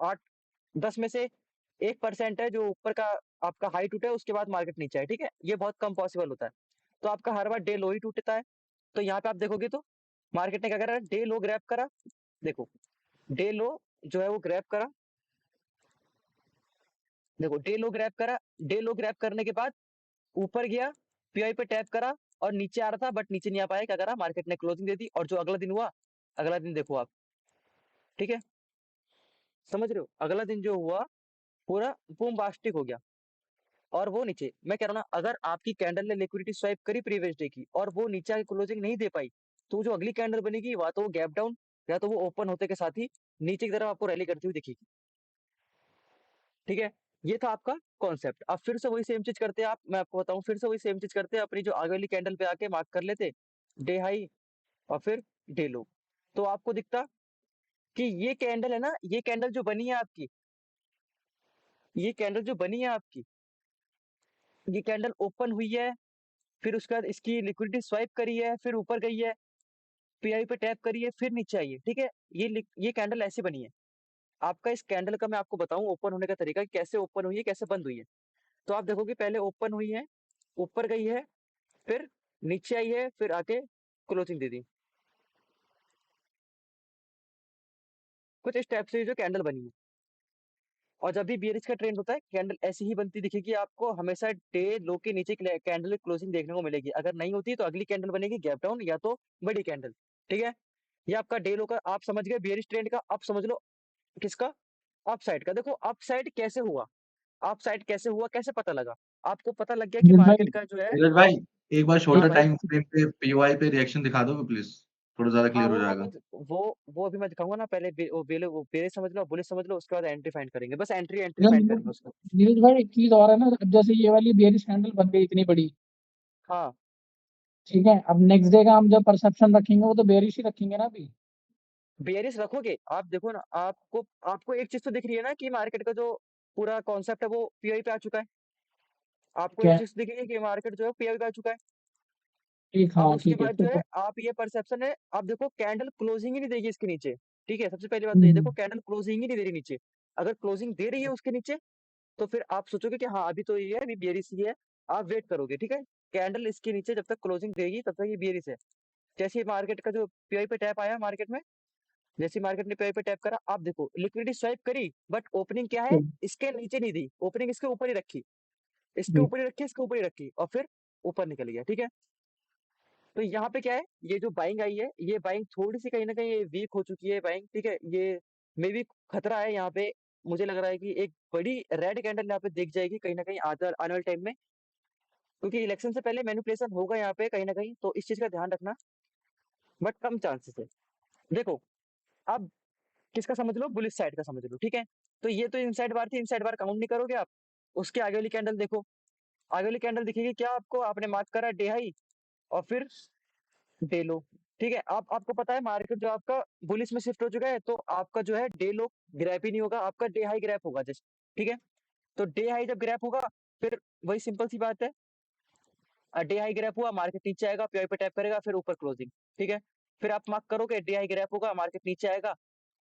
8-10 में से 1% है जो ऊपर का आपका हाई टूटे, उसके बाद मार्केट नीचे आए, ठीक है? ये बहुत कम पॉसिबल होता है। तो आपका हर बार डे लो ही टूटता है। तो यहाँ पे आप देखोगे तो मार्केट ने क्या करा, डे लो ग्रैब करा। देखो, डे लो जो है वो ग्रैब करा। देखो, डे लो ग्रैब करा। डे लो ग्रैब करने के बाद ऊपर गया, पीआई पे टैप करा और नीचे आ रहा था, बट नीचे नहीं आ पाया। क्या करा, मार्केट ने क्लोजिंग दे दी और जो अगला दिन हुआ, अगला दिन देखो आप, ठीक है? समझ रहे हो? अगला दिन जो हुआ पूरा बूमबास्टिक हो गया और वो नीचे। मैं कह रहा हूँ ना, अगर आपकी कैंडल ने लिक्विडिटी स्वाइप करी प्रीवियस डे की और वो नीचे आके क्लोजिंग नहीं दे पाई, तो जो अगली कैंडल बनेगी या तो वो गैप डाउन या तो वो ओपन होते के साथ ही नीचे की तरफ आपको रैली करती हुई दिखेगी, ठीक है? ये था आपका कॉन्सेप्ट। अब फिर से वही सेम चीज करते हैं आप, मैं आपको बताऊं, फिर से वही सेम चीज करते हैं। अपनी जो आगे वाली कैंडल पे आके मार्क कर लेते डे हाई और फिर डे लो। तो आपको दिखता कि ये कैंडल है ना, ये कैंडल जो बनी है आपकी, ये कैंडल जो बनी है आपकी, ये कैंडल ओपन हुई है, फिर उसके बाद इसकी लिक्विडिटी स्वाइप करी है, फिर ऊपर गई है, पीआई पे टैप करी है, फिर नीचे आई है, ठीक है? ये कैंडल ऐसी बनी है। आपका इस कैंडल का मैं आपको बताऊं ओपन होने का तरीका, कि कैसे ओपन हुई है, कैसे बंद हुई है। तो आप देखोगे पहले ओपन हुई है, ऊपर गई है, फिर नीचे आई है, फिर आके क्लोजिंग दे दी। कुछ इस टाइप से ये जो कैंडल बनी है। और जब भी बियरिश का ट्रेंड होता है, कैंडल ऐसी ही बनती दिखेगी आपको हमेशा। डे लो के नीचे कैंडल क्लोजिंग देखने को मिलेगी। अगर नहीं होती तो अगली कैंडल बनेगी गैप डाउन या तो बड़ी कैंडल, ठीक है? ये आपका डे लो का आप समझ गए, बियरिश ट्रेंड का। अब समझ लो किसका, अपसाइड का। देखो अपसाइड कैसे हुआ, अपसाइड कैसे हुआ, कैसे पता लगा? आपको पता लग गया कि नीरज भाई, मार्केट का जो है। नीरज भाई, एक बार हाँ शॉर्टर भाई। टाइम फ्रेम पे पीओआई पे रिएक्शन दिखा दोगे प्लीज? थोड़ा ज्यादा हाँ क्लियर हो जाएगा। वो अभी मैं दिखाऊंगा ना। पहले वो बेरे समझ लो, बुलिश समझ लो, उसके बाद एंट्री फाइंड करेंगे। बस एंट्री एंट्री यार फाइंड नीरज, करेंगे उसको। नीरज भाई एक चीज और है ना, अब जैसे ये वाली बेरिश कैंडल बन गई इतनी बड़ी, हाँ, ठीक है, अब नेक्स्ट डे का हम जब परसेप्शन रखेंगे वो तो बेरिश ही रखेंगे ना अभी। बेयरिश रखोगे आप। देखो ना, आपको आपको एक चीज तो दिख रही है ना कि मार्केट का जो पूरा कॉन्सेप्ट है वो पीआई पे आ चुका है। आपको ठीक एक है, चीज दिख रही है कि मार्केट जो है पीआई पे आ चुका है। ठीक, अब हाँ उसके ठीक है बाद फिर जो तो। है आप ये परसेप्शन है, आप देखो कैंडल क्लोजिंग ही नहीं देगी इसके नीचे, ठीक है? सबसे पहली बात तो ये हम्म, देखो, कैंडल क्लोजिंग ही नहीं दे रही नीचे। अगर क्लोजिंग दे रही है उसके नीचे, तो फिर आप सोचोगे कि हाँ अभी तो ये है, अभी बियरिश ही है। आप वेट करोगे, ठीक है? कैंडल इसके नीचे जब तक क्लोजिंग देगी तब तक ये बियरिश है। जैसे ही मार्केट का जो पीआई पे टैप आया मार्केट में, जैसे मार्केट ने पीआई पे टैप करा, आप देखो लिक्विडिटी स्वाइप करी, बट ओपनिंग क्या है, ठीक, इसके नीचे नहीं दी, ओपनिंग इसके ऊपर ही रखी, इसके ठीक, ऊपर ही रखी, इसके ऊपर ही रखी और फिर ऊपर निकल गया, ठीक है? तो यहाँ पे क्या है, ये जो बाइंग आई है, ये बाइंग थोड़ी सी कहीं ना कहीं वीक हो चुकी है बाइंग, ठीक है? ये मे भी खतरा है यहाँ पे। मुझे लग रहा है कि एक बड़ी रेड कैंडल यहाँ पे दिख जाएगी कहीं ना कहीं आने वाले टाइम में, क्योंकि इलेक्शन से पहले मैनिपुलेशन होगा यहाँ पे कहीं ना कहीं। तो इस चीज का ध्यान रखना, बट कम चांसेस है। देखो, अब किसका समझ लो, बुलिश साइड का समझ लो, ठीक है? तो ये तो इनसाइड बार थी, इनसाइड बार काउंट नहीं करोगे आप। उसके आगे वाली कैंडल देखो, आगे वाली कैंडल दिखेगी क्या आपको? आपने मार्क करा डे हाई और फिर डे लो, ठीक है? आप आपको पता है मार्केट जो आपका बुलिश में शिफ्ट हो चुका है, तो आपका जो है डे लो ग्रैप ही नहीं होगा, आपका डे हाई ग्रैप होगा जस्ट, ठीक है? तो डे हाई जब ग्रैप होगा, फिर वही सिंपल सी बात है, डे हाई ग्रैप हुआ, मार्केट नीचे आएगा, पीआई पे टैप करेगा, फिर ऊपर क्लोजिंग, ठीक है? फिर आप मार्क करोगे डे हाई ग्रैप होगा, मार्केट नीचे आएगा,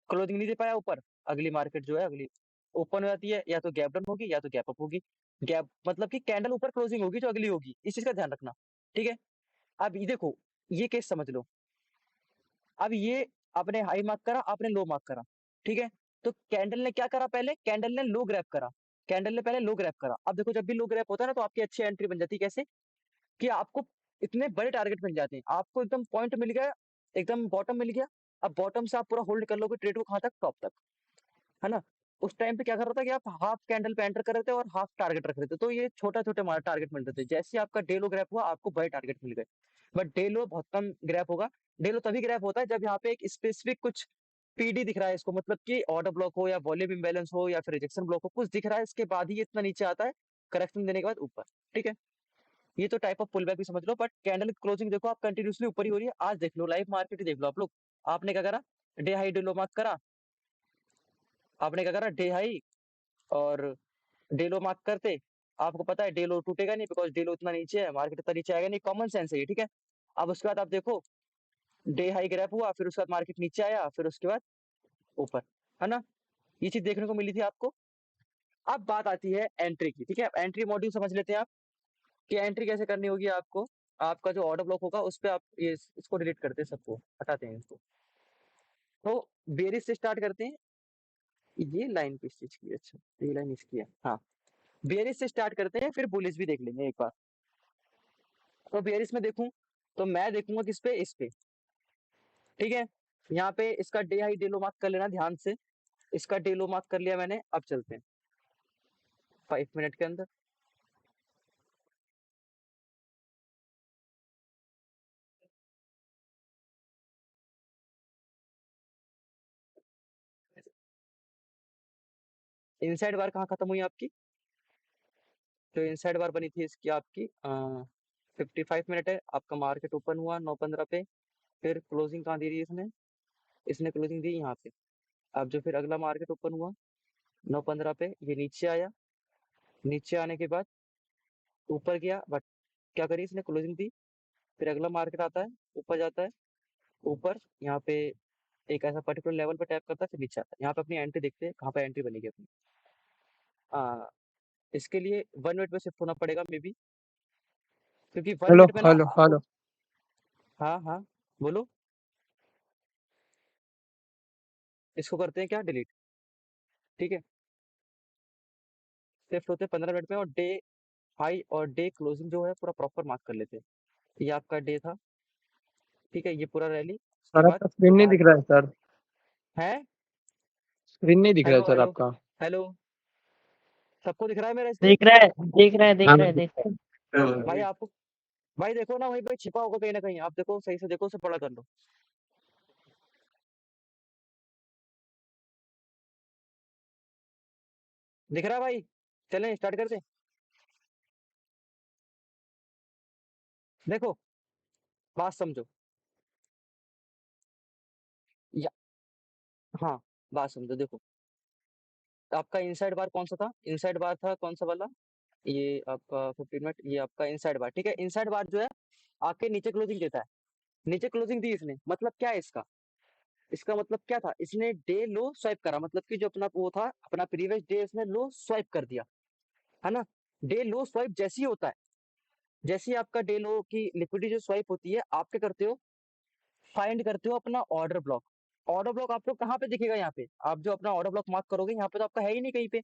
क्लोजिंग नहीं दे पाया ऊपर, अगली मार्केट जो है अगली ओपन हो जाती है, या तो गैप डाउन होगी या तो गैप अप होगी। गैप मतलब कि कैंडल ऊपर क्लोजिंग होगी जो अगली होगी, इस चीज का ध्यान रखना, ठीक है? अब ये देखो, ये केस समझ लो। अब ये आपने हाई मार्क करा, आपने लो मार्क करा, ठीक है? तो कैंडल ने क्या करा, पहले कैंडल ने लो ग्रैप करा, कैंडल ने पहले लो ग्रैप करा। अब देखो, जब भी लो ग्रैप होता है ना, तो आपकी अच्छी एंट्री बन जाती है। कैसे कि आपको इतने बड़े टारगेट मिल जाते हैं, आपको एकदम पॉइंट मिल गया, एकदम बॉटम मिल गया। अब बॉटम से आप पूरा होल्ड कर लोगे ट्रेड को, कहाँ तक, टॉप तक, है ना? उस टाइम पे क्या कर रहा था कि आप हाफ कैंडल पे एंटर कर रहे थे और हाफ टारगेट रख रहे थे, तो ये छोटा छोटे टारगेट मिल रहे थे। जैसे ही आपका डे लो ग्रैप हुआ, आपको बड़े टारगेट मिल गए। बट डे लो बहुत कम ग्रैप होगा। डे लो तभी ग्रैप होता है जब यहाँ पे एक स्पेसिफिक कुछ पीडी दिख रहा है इसको, मतलब कि ऑर्डर ब्लॉक हो या वॉल्यूम इम्बैलेंस हो या फिर रिजेक्शन ब्लॉक हो, कुछ दिख रहा है, इसके बाद ही ये इतना नीचे आता है, करेक्शन देने के बाद ऊपर, ठीक है? ये तो टाइप ऑफ पुल बैक भी समझ लो। बट कैंडल क्लोजिंग देखो आप, कंटिन्यूसली ऊपर ही हो रही है। आज देख लो, लाइव मार्केट ही देख लो आप लोग। आपने क्या करा, डे हाई डे लो मार्क करा, आपने क्या करा, डे हाई और डे लो मार्क करते, आपको पता है डे लो टूटेगा नहीं, बिकॉज डे लो इतना नीचे है, मार्केट इतना नीचे आएगा नहीं, कॉमन सेंस है ये, ठीक है? अब उसके बाद आप देखो, डे हाई गैप हुआ, फिर उसके बाद मार्केट नीचे आया, फिर उसके बाद ऊपर, है ना? ये चीज़ देखने को मिली थी आपको। अब बात आती है एंट्री की, ठीक है? एंट्री मॉड्यूल समझ लेते हैं आप कि एंट्री कैसे करनी होगी आपको। आपका जो ऑर्डर ब्लॉक होगा उस पे आप ये इसको डिलीट करते हैं, सबको हटाते हैं इसको। तो बेरिश से स्टार्ट करते हैं। ये लाइन किस चीज़ की है? अच्छा, ये लाइन इसकी है। हाँ, बेरिश से स्टार्ट करते हैं, फिर बुलिश भी देख लेंगे एक बार। तो बेरिश में देखूँ, तो मैं देखूँगा किस पे? इस पे, ठीक है? यहाँ पे इसका डे हाई डे लो मार्क कर लेना ध्यान से। इसका डे लो मार्क कर लिया मैंने, अब चलते हैं 5 मिनट के अंदर। इनसाइड बार कहाँ खत्म हुई आपकी? जो इनसाइड बार बनी थी इसकी आपकी 55 मिनट है, आपका मार्केट ओपन हुआ 9:15 पे, फिर क्लोजिंग कहाँ दी थी इसने? इसने क्लोजिंग दी यहाँ पे। अब जो फिर अगला मार्केट ओपन हुआ 9:15 पे, ये नीचे आया, नीचे आने के बाद ऊपर गया, बट क्या करी इसने? क्लोजिंग दी। फिर अगला मार्केट आता है, ऊपर जाता है, ऊपर यहाँ पे एक ऐसा पर्टिकुलर लेवल पे टैप करता है, फिर नीचे आता है। यहाँ पे अपनी एंट्री देखते हैं, कहाँ पे एंट्री बनेगी अपनी। इसके लिए 1 मिनट में शिफ्ट होना पड़ेगा मे बी, क्योंकि 1 हेलो मिनट में ना हेलो आपको। हेलो। हाँ, हाँ, बोलो। इसको करते हैं क्या? डिलीट, ठीक है? शिफ्ट होते हैं 15 मिनट में, और डे हाई और डे क्लोजिंग जो है पूरा प्रॉपर मार्क कर लेते हैं। ये आपका डे था, ठीक है? ये पूरा रैली, उसके सर बाद आपका स्क्रीन जो नहीं मार्क दिख रहा है सर। है। स्क्रीन नहीं दिख रहा है हेलो, सर हेलो, आपका। हेलो, सबको दिख रहा है मेरा स्क्रीन? दिख रहा है, दिख रहा है, दिख हाँ रहा है, दिख रहा है। भाई आपको, भाई देखो ना, वहीं पे छिपा होगा कहीं ना कहीं, आप देखो सही से, देखो, उसे बड़ा कर लो। दिख रहा है भाई? चलें स्टार्ट करते हैं। देखो, बात समझो। या हाँ, बात समझो। देखो, आपका इनसाइड बार कौन सा था? इनसाइड बार था कौन सा वाला? ये आपका 15 मिनट, ये आपका इनसाइड बार, ठीक है? इनसाइड बार जो है आपके नीचे क्लोजिंग देता है। नीचे क्लोजिंग दी इसने, मतलब क्या है इसका? इसका मतलब क्या था? इसने डे लो स्वाइप करा, मतलब कि जो अपना वो था, अपना प्रीवियस डे इसने लो स्वाइप कर दिया, है ना? डे लो स्वाइप जैसे ही होता है, जैसे ही आपका डे लो की लिक्विडिटी जो स्वाइप होती है, आप क्या करते हो? फाइंड करते हो अपना ऑर्डर ब्लॉक। ऑर्डर ब्लॉक आपको कहाँ पे दिखेगा? यहाँ पे आप जो अपना ऑर्डर ब्लॉक मार्क करोगे, यहाँ पे तो आपका है ही नहीं कहीं पे।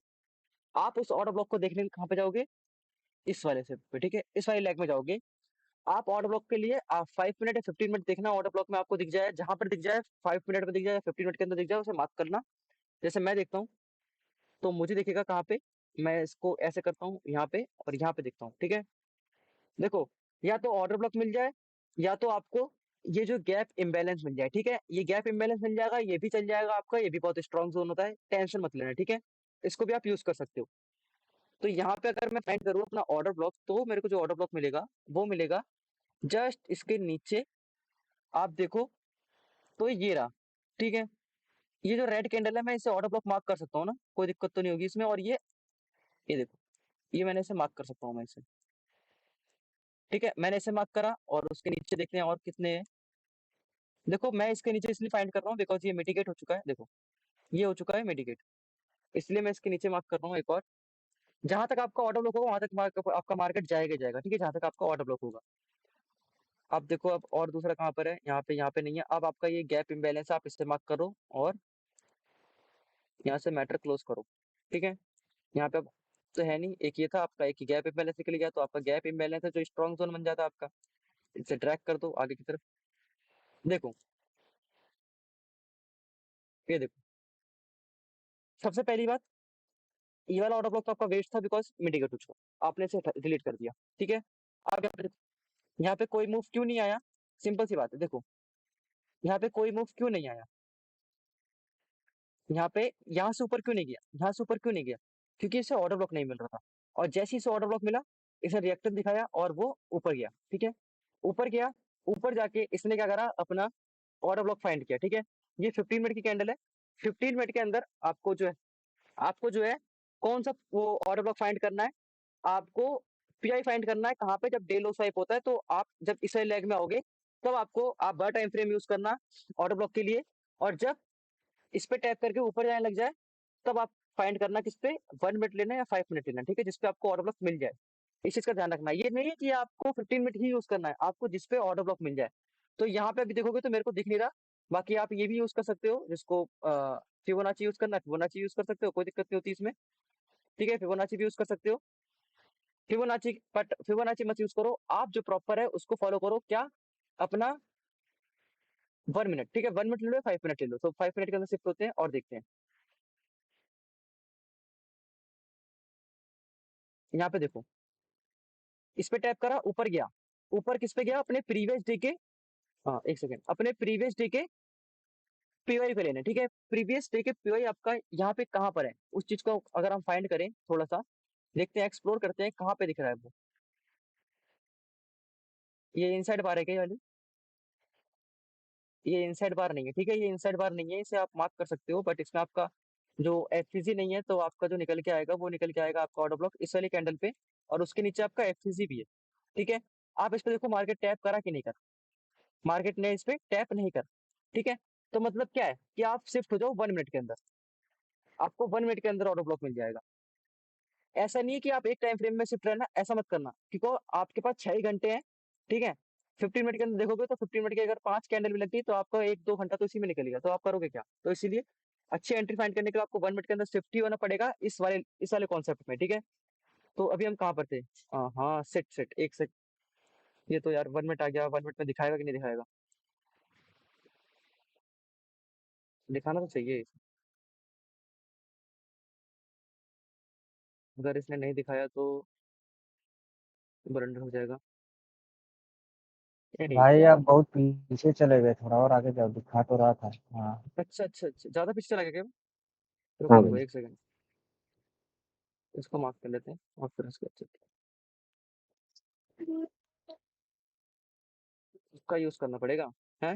आप उस ऑर्डर ब्लॉक को देखने कहाँ पे जाओगे? इस वाले से पे, ठीक है? इस वाले लेग में जाओगे। आप ऑर्डर ब्लॉक के लिए आप 5 मिनट या 15 मिनट देखना, ऑर्डर ब्लॉक में आपको दिख जाए, जहां पर दिख जाए 5 मिनट में दिख जाए, 15 मिनट के अंदर दिख जाए, उसे मार्क करना। जैसे मैं देखता हूँ, तो मुझे दिखेगा कहाँ पे? मैं इसको ऐसे करता हूँ, यहाँ पे और यहाँ पे देखता हूँ, ठीक है? देखो, या तो ऑर्डर ब्लॉक मिल जाए, या तो आपको ये जो गैप इम्बैलेंस मिल जाए, ठीक है? ये गैप इम्बैलेंस मिल जाएगा, ये भी चल जाएगा आपका, ये भी बहुत स्ट्रॉन्ग जोन होता है, टेंशन मत लेना, ठीक है? इसको भी आप यूज कर सकते हो। तो यहाँ पे अगर मैं फाइंड करूँ अपना ऑर्डर ब्लॉक, तो मेरे को जो ऑर्डर ब्लॉक मिलेगा, वो मिलेगा जस्ट इसके नीचे। आप देखो, तो ये रहा, ठीक है? ये जो रेड कैंडल है, मैं इसे ऑर्डर ब्लॉक मार्क कर सकता हूँ ना, कोई दिक्कत तो नहीं होगी इसमें। और ये देखो, ये मैंने इसे मार्क कर सकता हूँ मैं इसे, ठीक है? मैंने इसे मार्क करा, और उसके नीचे देखते हैं और कितने हैं। देखो, मैं इसके नीचे इसलिए फाइंड कर रहा हूँ बिकॉज ये मिटिगेट हो चुका है। देखो, ये हो चुका है मिटिगेट, इसलिए मैं इसके नीचे मार्क कर रहा हूँ एक और। जहां तक आपका ऑर्डर ब्लॉक होगा, वहां तक आपका मार्केट जाएगा ही जाएगा, ठीक है? जहां तक आपका ऑर्डर ब्लॉक होगा। अब देखो, अब और दूसरा कहाँ पर है? यहाँ पे नहीं है। अब आपका ये गैप इम्बैलेंस है, आप इससे मार्क करो, और यहाँ से मैटर क्लोज करो, ठीक है? यहाँ पे अब तो है नहीं, एक ये था आपका, एक गैप इम्बैलेंस निकल गया, तो आपका गैप इम्बैलेंस है जो स्ट्रॉन्ग जोन बन जाता है आपका। इसे ड्रैग कर दो आगे की तरफ। देखो, ये देखो, सबसे पहली बात, ये वाला ऑर्डर ब्लॉक तो आपका वेस्ट था बिकॉज मिटिगेट हो चुका, आपने इसे डिलीट कर दिया, ठीक है? अब यहाँ पे कोई मूव क्यों नहीं आया? सिंपल सी बात है। देखो, यहाँ पे कोई मूव क्यों नहीं आया? यहाँ पे, यहाँ से ऊपर क्यों नहीं गया? यहाँ से ऊपर क्यों नहीं गया? क्योंकि इसे ऑर्डर ब्लॉक नहीं मिल रहा था, और जैसे ही इसे ऑर्डर ब्लॉक मिला, इसे रिएक्शन दिखाया और वो ऊपर गया, ठीक है? ऊपर गया, ऊपर जाके इसने क्या करा? अपना ऑर्डर ब्लॉक फाइंड किया, ठीक है? ये 15 मिनट की कैंडल है। 15 मिनट के अंदर आपको जो है कौन सा वो ऑर्डर ब्लॉक फाइंड करना है? आपको पीआई फाइंड करना है। कहाँ पे? जब डे लो स्वाइप होता है, तो आप जब इस लेग में आओगे, तब आपको आप बड़ा टाइम फ्रेम यूज करना ऑर्डर ब्लॉक के लिए। और जब इस पे टैप करके ऊपर जाने लग जाए, तब आप फाइंड करना किस पे 1 मिनट लेना है या 5 मिनट लेना है, ठीक है? जिसपे आपको ऑर्डर ब्लॉक मिल जाए। इस चीज का ध्यान रखना, ये नहीं है कि आपको 15 मिनट ही यूज करना है, आपको जिसपे ऑर्डर ब्लॉक मिल जाए। तो यहाँ पे अभी देखोगे तो मेरे को दिख नहीं रहा, बाकी आप ये भी यूज कर सकते हो, जिसको फिबोनाची यूज करना है, फिबोनाची यूज कर सकते हो, कोई दिक्कत नहीं होती इसमें, ठीक है? फिबोनाची भी यूज कर सकते हो। फिबोनाची, बट फिबोनाची मत यूज करो, आप जो प्रॉपर है उसको फॉलो करो। क्या? अपना 1 मिनट, ठीक है? 1 मिनट ले लो या 5 मिनट ले लो, तो 5 मिनट के अंदर शिफ्ट होते हैं और देखते हैं। यहाँ पे देखो, इस पे टैप करा, ऊपर गया। ऊपर किस पे गया? अपने प्रीवियस डे के, हाँ एक सेकंड, अपने प्रीवियस डे के पीवाई पे लेने, ठीक है? प्रीवियस डे के पीवाई आपका यहाँ पे कहाँ पर है, उस चीज को अगर हम फाइंड करें, थोड़ा सा देखते हैं, एक्सप्लोर करते हैं, कहाँ पे दिख रहा है वो। ये इनसाइड बार है क्या ये वाली? ये इनसाइड बार नहीं है, ठीक है? ये इनसाइड बार नहीं है, इसे आप मार्क कर सकते हो, बट इसमें आपका जो एफसीजी नहीं है, तो आपका जो निकल के आएगा वो निकल के आएगा आपका ऑर्डर ब्लॉक इस वाली कैंडल पे, और उसके नीचे आपका एफसीजी भी है, ठीक है? आप इस पे देखो, मार्केट टैप करा कि नहीं करा? मार्केट ने इस पे टैप नहीं करा, ठीक है? तो मतलब क्या है कि आप शिफ्ट हो जाओ 1 मिनट के अंदर, आपको 1 मिनट के अंदर ऑर्डर ब्लॉक मिल जाएगा। ऐसा नहीं है कि आप एक टाइम फ्रेम में शिफ्ट रहना, ऐसा मत करना, क्योंकि आपके पास 6 ही घंटे हैं, ठीक है? 15 मिनट के अंदर देखोगे तो 15 मिनट की अगर 5 कैंडल भी लगती है, तो आपका 1-2 घंटा तो इसी में निकलेगा, तो आप करोगे क्या? तो इसीलिए अच्छी एंट्री फाइंड करने के लिए आपको 1 मिनट के अंदर शिफ्ट ही होना पड़ेगा, इस वाले कॉन्सेप्ट में, ठीक है? तो अभी हम कहाँ पर थे? हाँ, सेट सेट, एक सेट। ये तो यार 1 मिनट आ गया, 1 मिनट में दिखाएगा कि नहीं दिखाएगा? दिखाना तो चाहिए। अगर इसने नहीं दिखाया तो बरंडर हो जाएगा। अरे भाई आप यार, बहुत पीछे चले गए, थोड़ा और आगे जाओ, दिखा तो रहा था। हाँ। अच्छा अच्छा अच्छा, ज्यादा पीछे चला गया क्या? रुको हाँ रुको भाई। एक सेकंड, इसको मार्क कर लेते हैं और फिर उसको अच्छे उसका यूज करना पड़ेगा, है?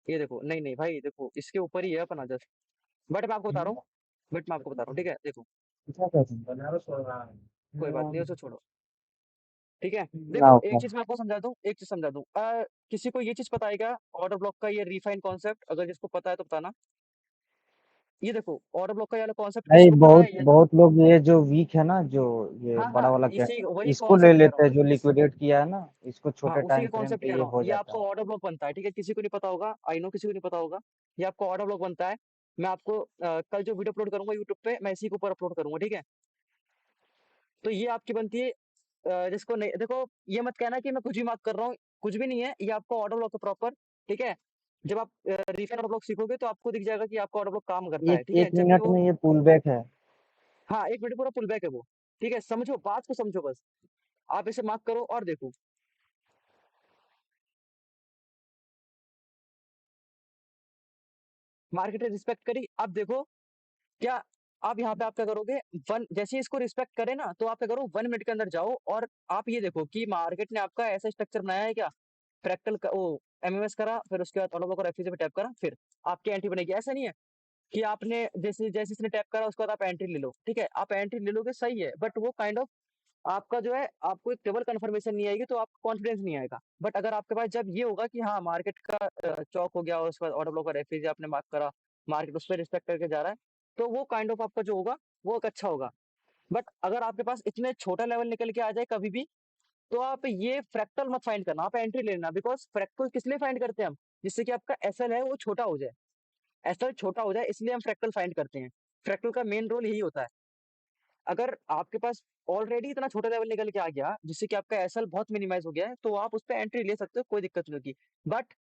ये देखो, नहीं नहीं भाई, देखो इसके ऊपर ही है अपना जस्ट, बट मैं आपको बता रहा हूँ, बट मैं आपको बता रहा हूँ, ठीक है? देखो, क्या कहते हैं? बनारस हो रहा कोई बात नहीं, उसे है। छोड़ो, ठीक है? हाँ, देखो, एक ओके। चीज मैं आपको समझा दूं, एक चीज समझा दूं, किसी को ये चीज पता है क्या, ऑर्डर ब्लॉक का ये रिफाइन कॉन्सेप्ट? अगर जिसको पता है तो बताना। ये देखो, ऑर्डर ब्लॉक का ये वाला कॉन्सेप्ट नहीं, किसी को पता बहुत है ये? बहुत लोग ये जो वीक है ना, जो ये हाँ बड़ा हाँ, वाला इसी कैंडल, वही इसको ले कॉन्सेप्ट कह रहा लेते हूँ। हैं, जो लिक्विडेट किया है ना, इसको हाँ, छोटे उसी का टाइम फ्रेम कॉन्सेप्ट पे कह ये रहा हूँ, हो ये जाता आपको है। ऑर्डर ब्लॉक बनता है, ठीक है? किसी को नहीं पता होगा, आई नो किसी को नहीं पता होगा, ये आपको ऑर्डर ब्लॉक बनता है। मैं आपको कल जो वीडियो अपलोड करूंगा यूट्यूब पे, मैं इसी के ऊपर अपलोड करूंगा, ठीक है? तो ये आपकी बनती है, जिसको नहीं देखो, ये मत कहना कि मैं कुछ भी बात कर रहा हूँ, कुछ भी नहीं है, ये आपको ऑर्डर ब्लॉक है प्रॉपर, ठीक है? जब आप रिफाइन ऑर्डर ब्लॉक सीखोगे तो आपको दिख जाएगा कि आपका ऑर्डर ब्लॉक काम करता है, एक ठीक है? एक जब भी मिनट वो, में ये पुल बैक है। हाँ, 1 मिनट पूरा पुल बैक है वो, ठीक है? समझो, बात को समझो बस, आप इसे मार्क करो और देखो। मार्केट ने रिस्पेक्ट करी, अब देखो क्या, आप यहाँ पे आप क्या करोगे, वन जैसे ही इसको रिस्पेक्ट करे ना, तो आप क्या करो, 1 मिनट के अंदर जाओ और आप ये देखो कि मार्केट ने आपका ऐसा स्ट्रक्चर बनाया है क्या? फ्रैक्टल का वो एमएमएस करा, फिर उसके बाद ऑर्डर ब्लॉक और एफसीजी पे टैप करा, फिर आपकी एंट्री बनेगी। ऐसा नहीं है कि आपने जैसे जैसे इसने टैप करा उसके बाद आप एंट्री ले लो, ठीक है? आप एंट्री ले लोगे, सही है, बट वो काइंड ऑफ आपका जो है, आपको एक टेबल कंफर्मेशन नहीं आएगी, तो आपको कॉन्फिडेंस नहीं आएगा। बट अगर आपके पास जब ये होगा कि हाँ, मार्केट का चौक हो गया और उसके बाद ऑर्डर ब्लॉक और एफसीजी आपने मार्क करा, मार्केट उस पर रिस्पेक्ट करके जा रहा है, तो वो काइंड ऑफ आपका जो होगा वो एक अच्छा होगा। बट अगर आपके पास इतने छोटा लेवल निकल के आ जाए कभी भी, तो आप ये फ्रैक्टल मत फाइंड करना, आप एंट्री लेना, बिकॉज फ्रैक्टल किस लिए फाइंड करते हैं हम? जिससे कि आपका एसएल है वो छोटा हो जाए, एसएल छोटा हो जाए, इसलिए हम फ्रैक्टल फाइंड करते हैं। फ्रैक्टल का मेन रोल यही होता है। अगर आपके पास ऑलरेडी इतना छोटा लेवल निकल के आ गया, जिससे कि आपका एसएल बहुत मिनिमाइज हो गया है, तो आप उस पर एंट्री ले सकते हो, कोई दिक्कत नहीं होगी। बट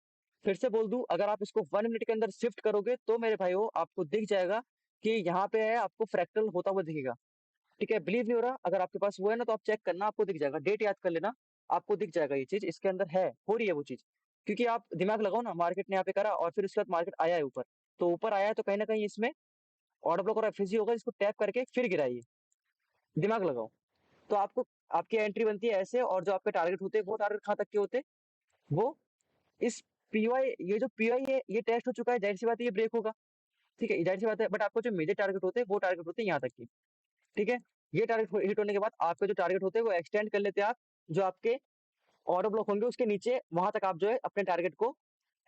फिर से बोल दूं, अगर आप इसको 1 मिनट के अंदर शिफ्ट करोगे, तो मेरे भाइयों आपको दिख जाएगा कि यहाँ पे है, आपको फ्रैक्टल होता हुआ दिखेगा, ठीक है? बिलीव नहीं हो रहा, अगर आपके पास वो है ना, तो आप चेक करना, आपको दिख जाएगा, डेट याद कर लेना, आपको दिख जाएगा ये चीज इसके अंदर है, हो रही है वो चीज। क्योंकि आप दिमाग लगाओ ना, मार्केट ने यहाँ पे करा और फिर उसके बाद मार्केट आया है ऊपर, तो ऊपर आया है तो कहीं ना कहीं इसमें ऑर्डर ब्लॉक और एफएसजी होगा, इसको टैप करके फिर गिराइए, दिमाग लगाओ। तो आपको, आपकी एंट्री बनती है ऐसे, और जो आपके टारगेट होते हैं वो टारगेट कहाँ तक के होते हैं? वो इस पीवाई, ये जो पीवाई है ये टेस्ट हो चुका है, जाहिर सी बात है ये ब्रेक होगा, ठीक है? जाहिर सी बात है, बट आपको जो मेजर टारगेट होते हैं वो टारगेट होते हैं यहाँ तक के, ठीक है? ये टारगेट हिट होने के बाद आपके जो टारगेट होते हैं वो एक्सटेंड कर लेते हैं आप, जो आपके ऑर्डर ब्लॉक होंगे उसके नीचे, वहां तक आप जो है अपने टारगेट को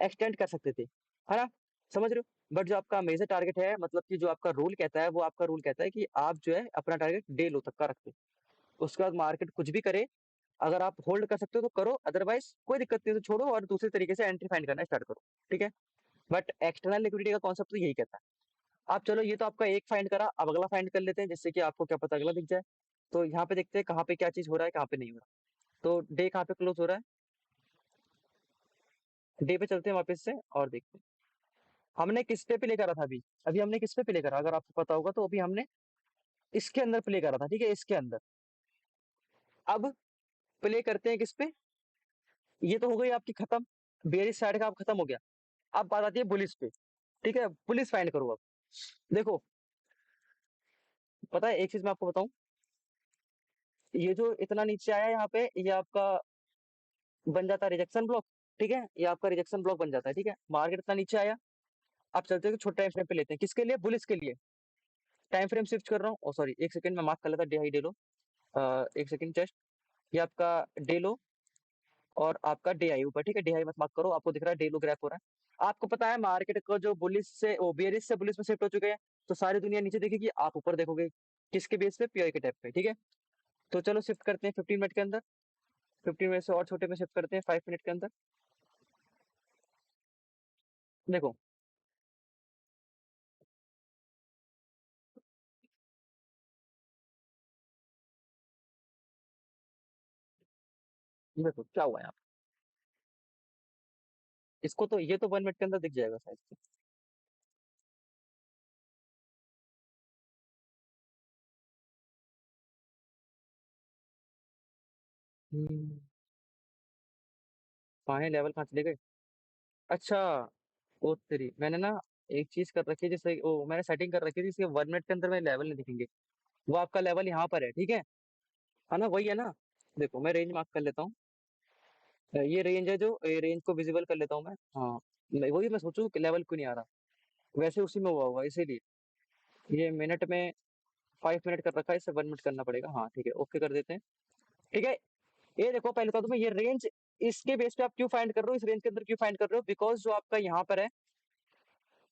एक्सटेंड कर सकते थे, है ना? समझ रहे हो? बट जो आपका मेजर टारगेट है, मतलब कि जो आपका रूल कहता है, वो आपका रूल कहता है कि आप जो है अपना टारगेट डे लो तक का रखते हो। उसके बाद मार्केट कुछ भी करे, अगर आप होल्ड कर सकते हो तो करो, अदरवाइज कोई दिक्कत नहीं, तो छोड़ो और दूसरे तरीके से एंट्री फाइंड करना स्टार्ट करो, ठीक है? बट एक्सटर्नल लिक्विडिटी का कॉन्सेप्ट तो यही कहता है। आप चलो, ये तो आपका एक फाइंड करा, अब अगला फाइंड कर लेते हैं, जिससे कि आपको क्या पता अगला दिख जाए। तो यहाँ पे देखते हैं कहाँ पे क्या चीज हो रहा है, कहाँ पे नहीं हो रहा। तो डे कहाँ पे क्लोज हो रहा है, डे पे चलते हैं वापस से और देखते हैं हमने किस पे प्ले करा था अभी। अभी हमने किस पे प्ले करा, अगर आपको पता होगा तो अभी हमने इसके अंदर प्ले करा था, ठीक है, इसके अंदर। अब प्ले करते हैं किस पे, ये तो हो गई आपकी खत्म, बेरिश साइड का आप खत्म हो गया। अब बात आती है बुलिस पे, ठीक है? बुलिस फाइंड करो अब। देखो, पता है एक चीज मैं आपको बताऊं, ये जो इतना नीचे आया है यहाँ पे, ये आपका बन जाता है रिजेक्शन ब्लॉक, ठीक है? ये आपका रिजेक्शन ब्लॉक बन जाता है, ठीक है? मार्केट इतना नीचे आया, आप चलते हैं छोटे टाइम फ्रेम पे लेते हैं, किसके लिए, बुलिस के लिए। टाइम फ्रेम शिफ्ट कर रहा हूँ, ओ सॉरी, एक सेकंड में मार्क कर लेता, डे हाई डे लो, एक सेकंड जस्ट। ये आपका डे लो और आपका डे हाई ऊपर, ठीक है? डे हाई मत मार्क करो, आपको दिख रहा है डे लो ग्रैप हो रहा है। आपको पता है मार्केट को जो बुलिस से वो बेरिश से बुलिस में शिफ्ट हो चुके हैं, तो सारी दुनिया नीचे देखेगी, आप ऊपर देखोगे, किसके बेस पे, पीआई के टाइप पे, ठीक है? तो चलो शिफ्ट करते हैं 15 मिनट के अंदर, 15 मिनट से और छोटे में शिफ्ट करते हैं 5 मिनट के अंदर। देखो, देखो क्या हुआ यहाँ पे। इसको तो, ये तो 1 मिनट के अंदर दिख जाएगा शायद से। हम्म, कहाँ है लेवल, कहाँ चले गए? अच्छा, ओ तेरी, मैंने ना एक चीज कर रखी है, जैसे ओ मैंने सेटिंग कर रखी थी, इसके 1 मिनट के अंदर में लेवल नहीं दिखेंगे। वो आपका लेवल यहाँ पर है, ठीक है ना? वही है ना? देखो मैं रेंज मार्क कर लेता हूँ, ये रेंज है, जो ये रेंज को विजिबल कर लेता हूँ मैं। हाँ, वही मैं सोचूं कि लेवल क्यों नहीं आ रहा, वैसे उसी में हुआ हुआ इसीलिए। ये मिनट में 5 मिनट कर रखा है, इसे 1 मिनट करना पड़ेगा। हाँ ठीक है, ओके कर देते हैं, ठीक है? ये देखो, पहले बता दूं मैं, ये रेंज इसके बेस पे आप क्यों फाइंड कर रहे हो, इस रेंज के अंदर क्यों फाइंड कर रहे हो, बिकॉज जो आपका यहाँ पर है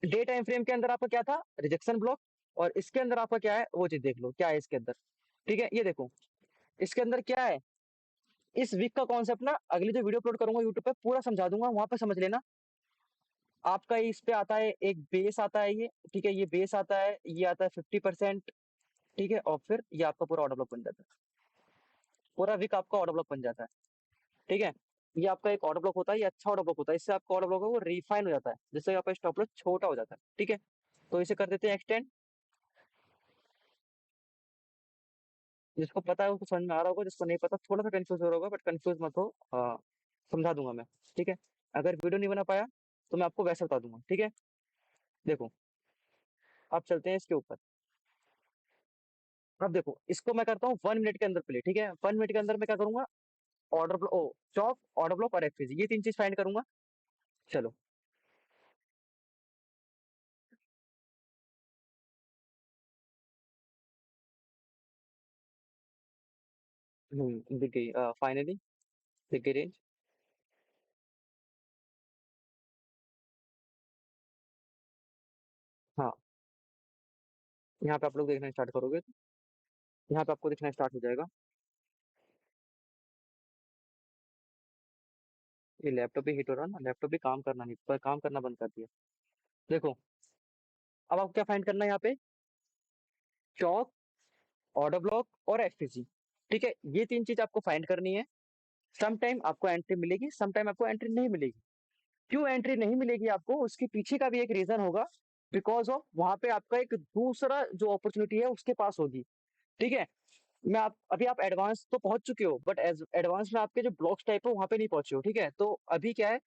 डे टाइम फ्रेम के अंदर आपका क्या था, रिजेक्शन ब्लॉक, और इसके अंदर आपका क्या है, वो चीज देख लो क्या है इसके अंदर, ठीक है? ये देखो इसके अंदर क्या है। इस वीक का कॉन्सेप्ट ना अगली जो वीडियो अपलोड करूंगा यूट्यूब पे पूरा समझा दूंगा, वहां पे समझ लेना। आपका इस पे आता है एक बेस आता है ये, ठीक है? ये बेस आता है, ये आता है 50%, ठीक है? और फिर ये आपका पूरा ऑर्डर ब्लॉक बन जाता है, पूरा वीक आपका ऑर्डर ब्लॉक बन जाता है, ठीक है? ये आपका एक ऑर्डर ब्लॉक होता है, ये अच्छा ऑर्डर ब्लॉक होता है, इससे आपका ऑर्डर ब्लॉक है वो रिफाइन हो जाता है, जिससे आपका स्टॉप लॉस छोटा हो जाता है, ठीक है? तो इसे कर देते हैं एक्सटेंड। जिसको पता है उसको समझ में आ रहा होगा, जिसको नहीं पता थोड़ा सा कंफ्यूज हो रहा होगा, बट कंफ्यूज मत हो, समझा दूंगा मैं, ठीक है? अगर वीडियो नहीं बना पाया तो मैं आपको वैसे बता दूंगा, ठीक है? देखो, अब चलते हैं इसके ऊपर। अब देखो, इसको मैं करता हूँ 1 मिनट के अंदर प्ले, ठीक है? 1 मिनट के अंदर मैं क्या करूंगा, ऑर्डर ब्लॉक, ओ चॉप, ऑर्डर ब्लॉक और एफपीजी, ये तीन चीज फाइंड करूंगा। चलो, दिख गई फाइनली, दिख गई रेंज। हाँ, यहाँ पे आप लोग देखना स्टार्ट करोगे तो यहाँ पे आपको दिखना स्टार्ट हो जाएगा। ये लैपटॉप भी हिट हो रहा है ना, लैपटॉप भी काम करना नहीं, पर काम करना बंद कर दिया। देखो, अब आपको क्या फाइंड करना है यहाँ पे, चौक, ऑर्डर ब्लॉक और एफपीजी, ठीक है? ये तीन चीज आपको फाइंड करनी है। सम टाइम आपको एंट्री मिलेगी, सम टाइम आपको एंट्री नहीं मिलेगी। क्यों एंट्री नहीं मिलेगी आपको, उसके पीछे का भी एक रीजन होगा, बिकॉज ऑफ वहां पे आपका एक दूसरा जो अपॉर्चुनिटी है उसके पास होगी, ठीक है? मैं आप अभी आप एडवांस तो पहुंच चुके हो, बट एडवांस में आपके जो ब्लॉक्स टाइप है वहां पे नहीं पहुंचे हो, ठीक है? तो अभी क्या है,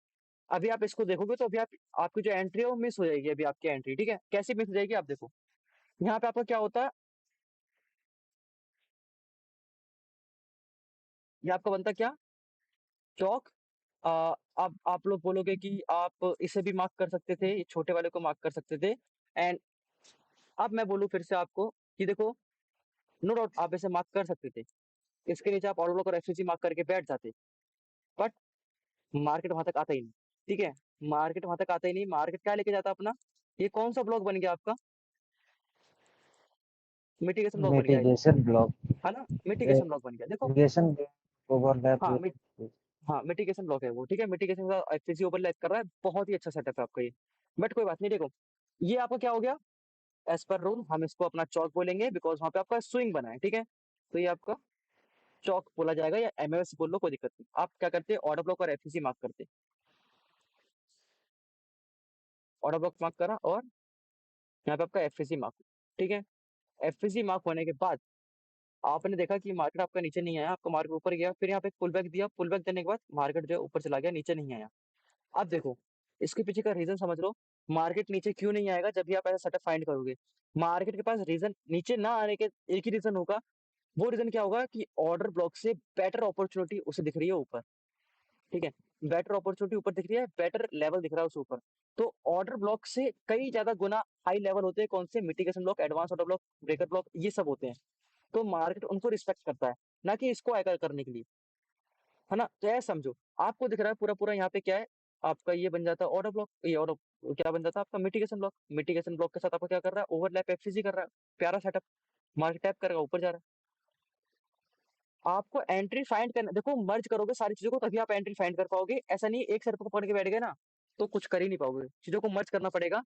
अभी आप इसको देखोगे तो अभी आप, आपकी जो एंट्री है वो मिस हो जाएगी, अभी आपकी एंट्री, ठीक है? कैसे मिस हो जाएगी आप देखो, यहाँ पे आपका क्या होता है, ये आपका बनता क्या, चौक। अब आप लोग बोलोगे कि आप इसे भी मार्क कर सकते थे, ये छोटे वाले को मार्क कर सकते थे। एंड अब मैं बोलूँ फिर से आपको कि देखो, नो डाउट आप इसे मार्क कर सकते थे, इसके नीचे आप ऑर्डर ब्लॉक और एफसीसी मार्क करके बैठ जाते, बट मार्केट वहां तक आता ही नहीं। ठीक है, मार्केट वहां तक आता ही नहीं। मार्केट क्या लेके जाता है अपना, ये कौन सा ब्लॉक बन गया आपका, मिटिगेशन ब्लॉक बन गया ये, मिटिगेशन ब्लॉक, है ना, मिटिगेशन ब्लॉक बन गया। देखो, मिटिगेशन ओवरलैप। हाँ हाँ मिटिगेशन ब्लॉक है वो, ठीक है, मिटिगेशन का एफसीसी ओवरलैप कर रहा है, बहुत ही अच्छा सेटअप है आपका ये। बट कोई बात नहीं, देखो ये आपका क्या हो गया, एज पर रूल हम इसको अपना चौक बोलेंगे, बिकॉज वहां पे आपका स्विंग बना है। ठीक है, तो ये आपका चौक बोला जाएगा, या एमएस बोल लो, कोई दिक्कत नहीं। आप क्या करते हैं, ऑर्डर ब्लॉक और एफसीसी मार्क करते, ऑर्डर ब्लॉक मार्क करा और यहाँ पे आपका एफसीसी मार्क। ठीक है, एफसीसी मार्क होने के बाद आपने देखा कि मार्केट आपका नीचे नहीं आया, आपका मार्केट ऊपर गया, फिर यहाँ पे पुल बैक दिया, पुल बैक देने के बाद मार्केट जो है ऊपर चला गया, नीचे नहीं आया। अब देखो, इसके पीछे का रीजन समझ लो, मार्केट नीचे क्यों नहीं आएगा। जब भी आप ऐसा सेटअप फाइंड करोगे, मार्केट के पास रीजन नीचे ना आने के एक ही रीजन होगा। वो रीजन क्या होगा कि ऑर्डर ब्लॉक से बेटर अपॉर्चुनिटी उसे दिख रही है ऊपर। ठीक है, बेटर अपॉर्चुनिटी ऊपर दिख रही है, बेटर लेवल दिख रहा है उसे ऊपर। तो ऑर्डर ब्लॉक से कई ज्यादा गुना हाई लेवल होते हैं, कौन से, mitigation block, advance order block, breaker block, ये सब होते हैं। तो मार्केट उनको रिस्पेक्ट करता है, ना कि इसको आकर करने के लिए, है ना। तो ऐसा समझो, आपको दिख रहा है पूरा पूरा यहाँ पे क्या है, आपका ये बन जाता है ऑर्डर ब्लॉक, ये ऑर्डर क्या बन जाता है आपका, मिटिगेशन ब्लॉक। मिटिगेशन ब्लॉक के साथ आपका क्या कर रहा है, ओवरलैप एफसीसी कर रहा है, प्यारा सेटअप, मार्केट टैप करेगा, ऊपर जा रहा है। आपको एंट्री फाइंड करना, देखो मर्ज करोगे सारी चीजों को तभी आप एंट्री फाइंड कर पाओगे। ऐसा नहीं एक सर को पकड़ के बैठ गए ना तो कुछ कर ही नहीं पाओगे। चीजों को मर्ज करना पड़ेगा,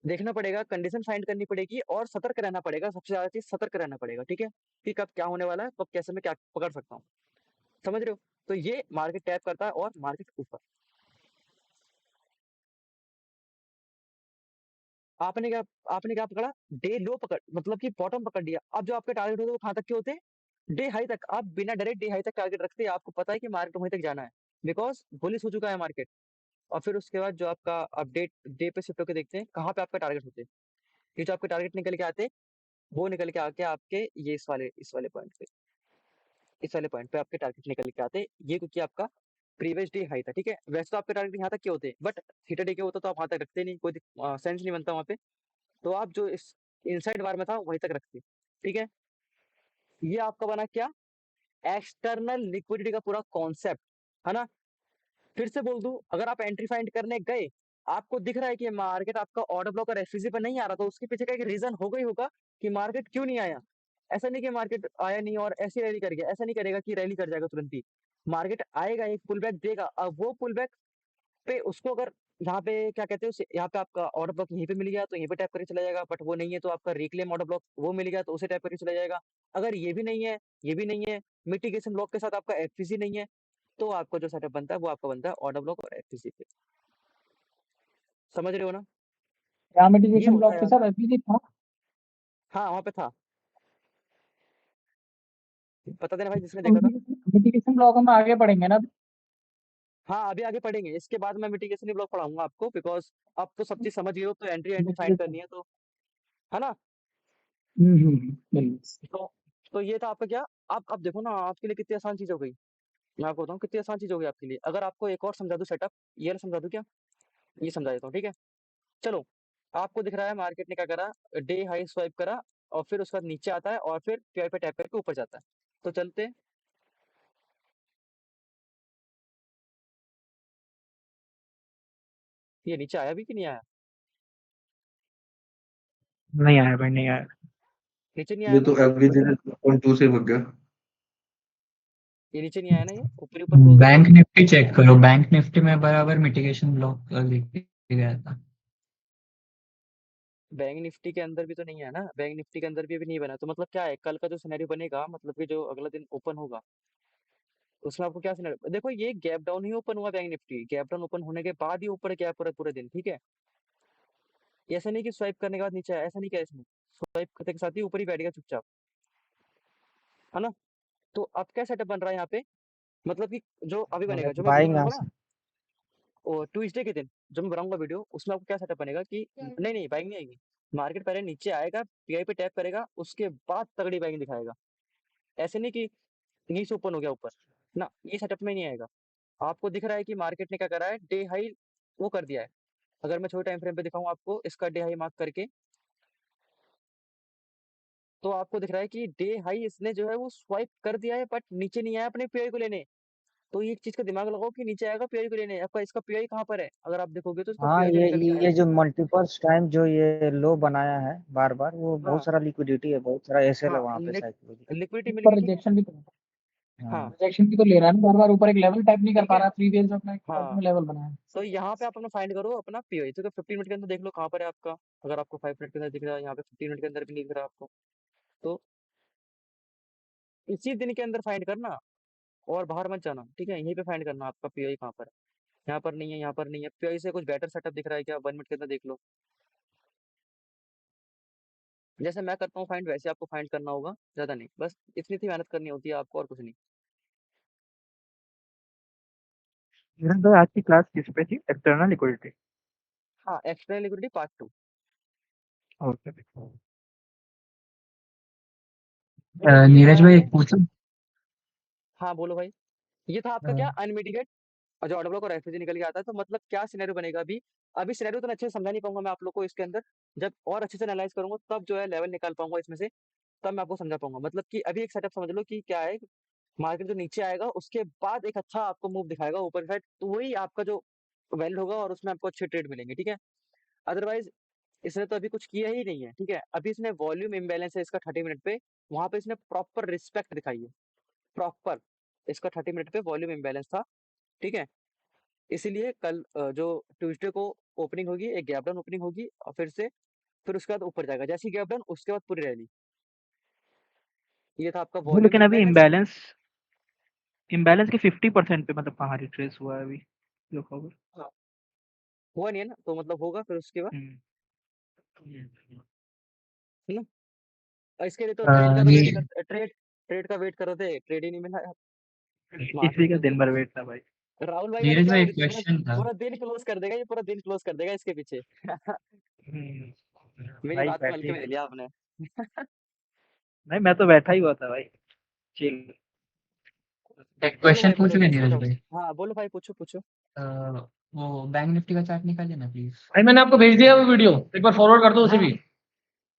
देखना पड़ेगा, कंडीशन फाइंड करनी पड़ेगी, और सतर्क रहना पड़ेगा। सबसे ज्यादा चीज सतर्क रहना पड़ेगा। ठीक है, कि कब क्या होने वाला है, कब कैसे मैं क्या पकड़ सकता हूँ, समझ रहे हो। तो ये मार्केट टैप करता है और मार्केट ऊपर। आपने क्या, आपने क्या पकड़ा, डे लो पकड़, मतलब कि बॉटम पकड़ लिया। अब जो आपके टारगेट होते हैं वो कहाँ तक के होते हैं, डे हाई तक। आप बिना डायरेक्ट डे हाई तक टारगेट रखते हैं, आपको पता है कि मार्केट वहीं तक जाना है, बिकॉज बुलिश हो चुका है मार्केट। और फिर उसके बाद जो आपका अपडेट डे पे शिफ्ट होकर देखते हैं कहाँ पे आपका टारगेट होते हैं। ये जो आपके टारगेट निकल के आते हैं, वो निकल के आके आपके ये इस वाले पॉइंट पे, इस वाले पॉइंट पे आपके टारगेट निकल के आते हैं। ये क्योंकि आपका प्रीवियस डे हाई था। ठीक है, वैसे तो आपके टारगेट यहाँ तक के होते हैं, बट थीटा डे के होता तो आप वहां तक रखते नहीं, कोई सेंस नहीं बनता वहां पे। तो आप जो इस इनसाइड बार में था वहीं तक रखते। ठीक है, ये आपका बना क्या, एक्सटर्नल लिक्विडिटी का पूरा कॉन्सेप्ट, है ना। फिर से बोल दूं, अगर आप एंट्री फाइंड करने गए, आपको दिख रहा है कि मार्केट आपका ऑर्डर ब्लॉक और एफसीसी पर नहीं आ रहा, तो उसके पीछे का एक रीजन होगा ही होगा कि मार्केट क्यों नहीं आया। ऐसा नहीं कि मार्केट आया नहीं और ऐसी रैली कर गया, ऐसा नहीं करेगा कि रैली कर जाएगा तुरंत ही। मार्केट आएगा, एक पुल बैक देगा, अब वो पुल बैक पे उसको अगर यहाँ पे क्या कहते हैं यहाँ पे आपका ऑर्डर ब्लॉक यहीं पे मिल गया तो यहीं पे टैप करके चला जाएगा, बट वो नहीं है तो आपका रिक्लेम ऑर्डर ब्लॉक वो मिल गया तो उसे टैप करके चला जाएगा। अगर ये भी नहीं है, ये भी नहीं है, मिटिगेशन ब्लॉक के साथ आपका एफसीसी नहीं है, तो आपका जो सेटअप बनता है वो आपका बनता है ऑर्डर ब्लॉक और एफसीसी पे। समझ रहे हो ना, क्या ये मिटिगेशन होता ब्लॉक है के यार। साथ एफबीसी था? हाँ वहां पे था, बता देना भाई जिसने तो देखा था। मिटिगेशन ब्लॉक हम आगे पढ़ेंगे ना? हाँ अभी आगे पढ़ेंगे, इसके बाद मैं मिटिगेशन ब्लॉक पढ़ाऊंगा आपको, बिकॉज अब तो सब चीज समझ गए हो, तो एंट्री एंट्री फाइंड मिटिगेशन। करनी है तो, है ना। बिल्कुल। तो तो ये था आपका क्या। अब देखो ना, आपके लिए कितनी आसान चीज हो गई। मैं आपको बताऊँ कितनी आसान चीज होगी आपके लिए, अगर आपको एक और समझा दूं सेटअप, ये वाला समझा दूं क्या, ये समझा देता हूँ, ठीक है। चलो, आपको दिख रहा है मार्केट ने क्या करा, डे हाई स्वाइप करा, और फिर उसके बाद नीचे आता है और फिर पेयर पे टैप करके ऊपर जाता है। तो चलते हैं। ये नीचे आया भी कि नहीं आया, नहीं आया भाई, नहीं आया। नीचे नहीं ये आया ना, तो एवरेज 2 से भाग गया। ये नीचे नहीं आया ना, ये ऊपर ही ऊपर क्लोज हो गया बैंक ये। निफ्टी चेक करो, बैंक निफ्टी में बराबर मिटिगेशन ब्लॉक लेके गया था। बैंक निफ्टी के अंदर भी तो नहीं है ना, बैंक निफ्टी के अंदर भी अभी नहीं बना, तो मतलब क्या है, कल का जो सिनेरियो बनेगा, मतलब कि जो अगला दिन ओपन होगा, उसमें आपको क्या सिनेरियो देखो, ये गैप डाउन ही ओपन हुआ, bank Nifty gap down open होने के बाद ही ऊपर गया पूरे पूरे दिन। ठीक है, ये ऐसा नहीं कि स्वाइप करने के बाद नीचे आया, ऐसा नहीं किया इसने, स्वाइप करते के साथ ही ऊपर ही बैठ गया चुपचाप, है ना। तो अब क्या सेटअप बन रहा है यहाँ पे, मतलब कि जो अभी बनेगा, जो मैं वीडियो बाइंग यहाँ बनाऊंगा से। ना, और ट्यूसडे के दिन जो मैं बनाऊंगा वीडियो, उसमें आपको क्या सेटअप बनेगा कि नहीं नहीं बाइंग नहीं आएगी, मार्केट पहले नीचे आएगा, पीआई पे टैप करेगा, उसके बाद तगड़ी बाइंग दिखाएगा। ऐसे नहीं कि नीचे ओपन हो गया ऊपर, ना, ये सेटअप में नहीं आएगा। आपको दिख रहा है कि मार्केट ने क्या करा है, डे हाई वो कर दिया है। अगर मैं छोटे टाइम फ्रेम पे दिखाऊं आपको इसका डे हाई मार्क करके, तो आपको दिख रहा है कि डे हाई इसने जो है वो स्वाइप कर दिया है, बट नीचे नहीं आया अपने पीआई को लेने। तो ये एक चीज़ का दिमाग लगाओ कि नीचे आएगा पीआई को लेने, आपका इसका पीआई कहाँ पर है? अगर आप देखोगे तो इसका हाँ, पीआई तो निकल के ये आएगा। जो मल्टीपर्स टाइम जो ये लो बनाया है बार बार, वो हाँ बहुत सारा लिक्विडिटी है, बहुत सारा एसएल है हाँ, वहाँ पे साइकोलॉजी। लिक्विडिटी मिल ऊपर गई, ठीक है। रिजेक्शन भी तो हाँ हाँ रिजेक्शन भी तो ले रहा है ना बार बार, ऊपर एक लेवल टाइप नहीं कर ठीक पा है। रहा, प्रीवियस अपना एक हाँ में लेवल बनाया है। तो यहाँ पे आप अपना फाइंड करो अपना पीओई, तो 15 मिनट के अंदर देख लो कहाँ पर है आपका। अगर आपको 5 मिनट के अंदर दिख रहा है, यहाँ पे 15 मिनट के अंदर भी नहीं दिख रहा आपको, तो इसी दिन के अंदर फाइंड करना और बाहर मत जाना, ठीक है। यहीं पे फाइंड करना आपका पीओई कहाँ पर है। यहाँ पर नहीं है, यहाँ पर नहीं है। पीओई से कुछ बेटर सेटअप दिख रहा है क्या? 1 मिनट के अंदर देख लो। जैसे मैं करता हूँ फाइंड, वैसे आपको फाइंड करना होगा, ज्यादा नहीं, बस इतनी सी मेहनत करनी होती है आपको और कुछ नहीं। किरण भाई, आज की क्लास किस पे थी? External liquidity. हाँ, external liquidity part 2। Okay. Neeraj भाई एक पूछूं? हाँ बोलो भाई। ये था आपका क्या, अनमिटिगेट और जो ऑर्डर ब्लॉक और एफएजी निकल के आता है। तो मतलब क्या सिनेरियो बनेगा अभी? अभी सिनेरियो तो मैं अच्छे से समझा नहीं पाऊंगा मैं आप लोग को इसके अंदर। जब और अच्छे से एनालाइज करूंगा तब जो है लेवल निकाल पाऊंगा इसमें से, तब मैं आपको समझा पाऊंगा। मतलब कि अभी एक सेटअप समझ लो कि क्या है, मार्केट जो नीचे आएगा उसके बाद एक अच्छा आपको मूव दिखाएगा ऊपर साइड, तो वही आपका जो वैल्यू होगा और उसमें आपको अच्छे ट्रेड मिलेंगे, ठीक है। अदरवाइज इसने तो अभी कुछ किया ही नहीं है, ठीक है। अभी इसने वॉल्यूम इम्बैलेंस है इसका 30 मिनट पे, वहां पे इसने प्रॉपर रिस्पेक्ट दिखाई है, प्रॉपर। इसका 30 मिनट पे वॉल्यूम इम्बैलेंस था, ठीक है। इसीलिए कल जो ट्यूसडे को ओपनिंग होगी, एक गैप डाउन ओपनिंग होगी और फिर उसके बाद ऊपर जाएगा। जैसी गैप डाउन उसके बाद पूरी रैली। ये था आपका वो वॉल्यूम लेकिन अभी इम्बैलेंस। इम्बैलेंस इम्बैलेंस के 50% पे मतलब कहाँ रिट्रेस हुआ है अभी जो खबर। हाँ, हुआ नहीं है ना, तो मतलब होगा फिर उसके बाद, हम्म। है ना। और इसके लिए तो ट्रेड का तो वेट नीरज कर ट्रेड ट्रेड का वेट कर रहे थे, ट्रेड ही नहीं मिला यार। इसी मार्केट का तो दिन भर वेट था भाई। राहुल भाई मैंने नीरज क्या भाई बोली एक थी, पूरा क्वेश्चन था। पूरा दिन क्लोज कर देगा, ये पूरा दिन क्लोज कर देगा इसके पीछे। मेरी भाई बात को हल्के बैठे में ले लिया आपने। नहीं, मैं तो बैठा ही हुआ था भाई, चिल। एक बोलो क्वेश्चन भाई, पूछ बोलो, ले नेक्स्ट नीरज बताओ। भाई। हाँ बोलो भाई, पूछो पूछो। अ, वो बैंक निफ्टी का चार्ट निकालिए ना प्लीज। भाई मैंने आपको भेज दिया वो वीडियो, एक बार फॉरवर्ड कर दो उसे हाँ भी।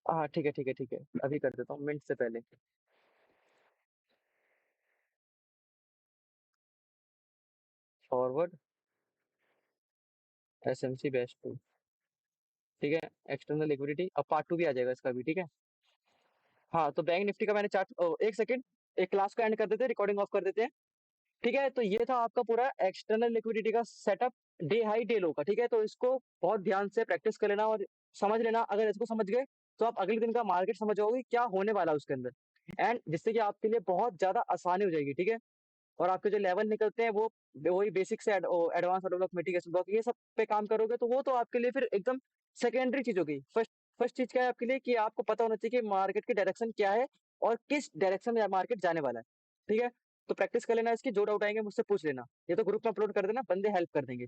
हाँ, ठीक है ठीक है ठीक है, अभी कर देता हूँ मिनट से पहले। फॉरवर्ड एसएमसी बेस्ट टू, ठीक है। एक्सटर्नल लिक्विडिटी अब पार्ट 2 भी आ जाएगा इसका भी, ठीक है। हाँ तो बैंक निफ्टी का मैंने चार्ट, एक सेकंड, एक क्लास को एंड कर देते हैं, रिकॉर्डिंग ऑफ कर देते हैं, ठीक है। तो ये था आपका पूरा एक्सटर्नल लिक्विडिटी का सेटअप, डे हाई डे लो का, ठीक है। तो इसको बहुत ध्यान से प्रैक्टिस कर लेना और समझ लेना। अगर इसको समझ गए तो आप अगले दिन का मार्केट समझ जाओगे क्या होने वाला है उसके अंदर, एंड जिससे कि आपके लिए बहुत ज्यादा आसानी हो जाएगी, ठीक है। और आपके जो लेवल निकलते हैं वो वही बेसिक से advance order block, mitigation block, ये सब पे काम करोगे तो वो तो आपके लिए फिर एकदम सेकेंडरी चीज हो गई। फर्स्ट फर्स्ट चीज क्या है आपके लिए कि आपको पता होना चाहिए कि मार्केट की डायरेक्शन क्या है और किस डायरेक्शन में मार्केट जाने वाला है, ठीक है। तो प्रैक्टिस कर लेना इसकी, जो डाउट आएंगे मुझसे पूछ लेना, ये तो ग्रुप में अपलोड कर देना, बंदे हेल्प कर देंगे।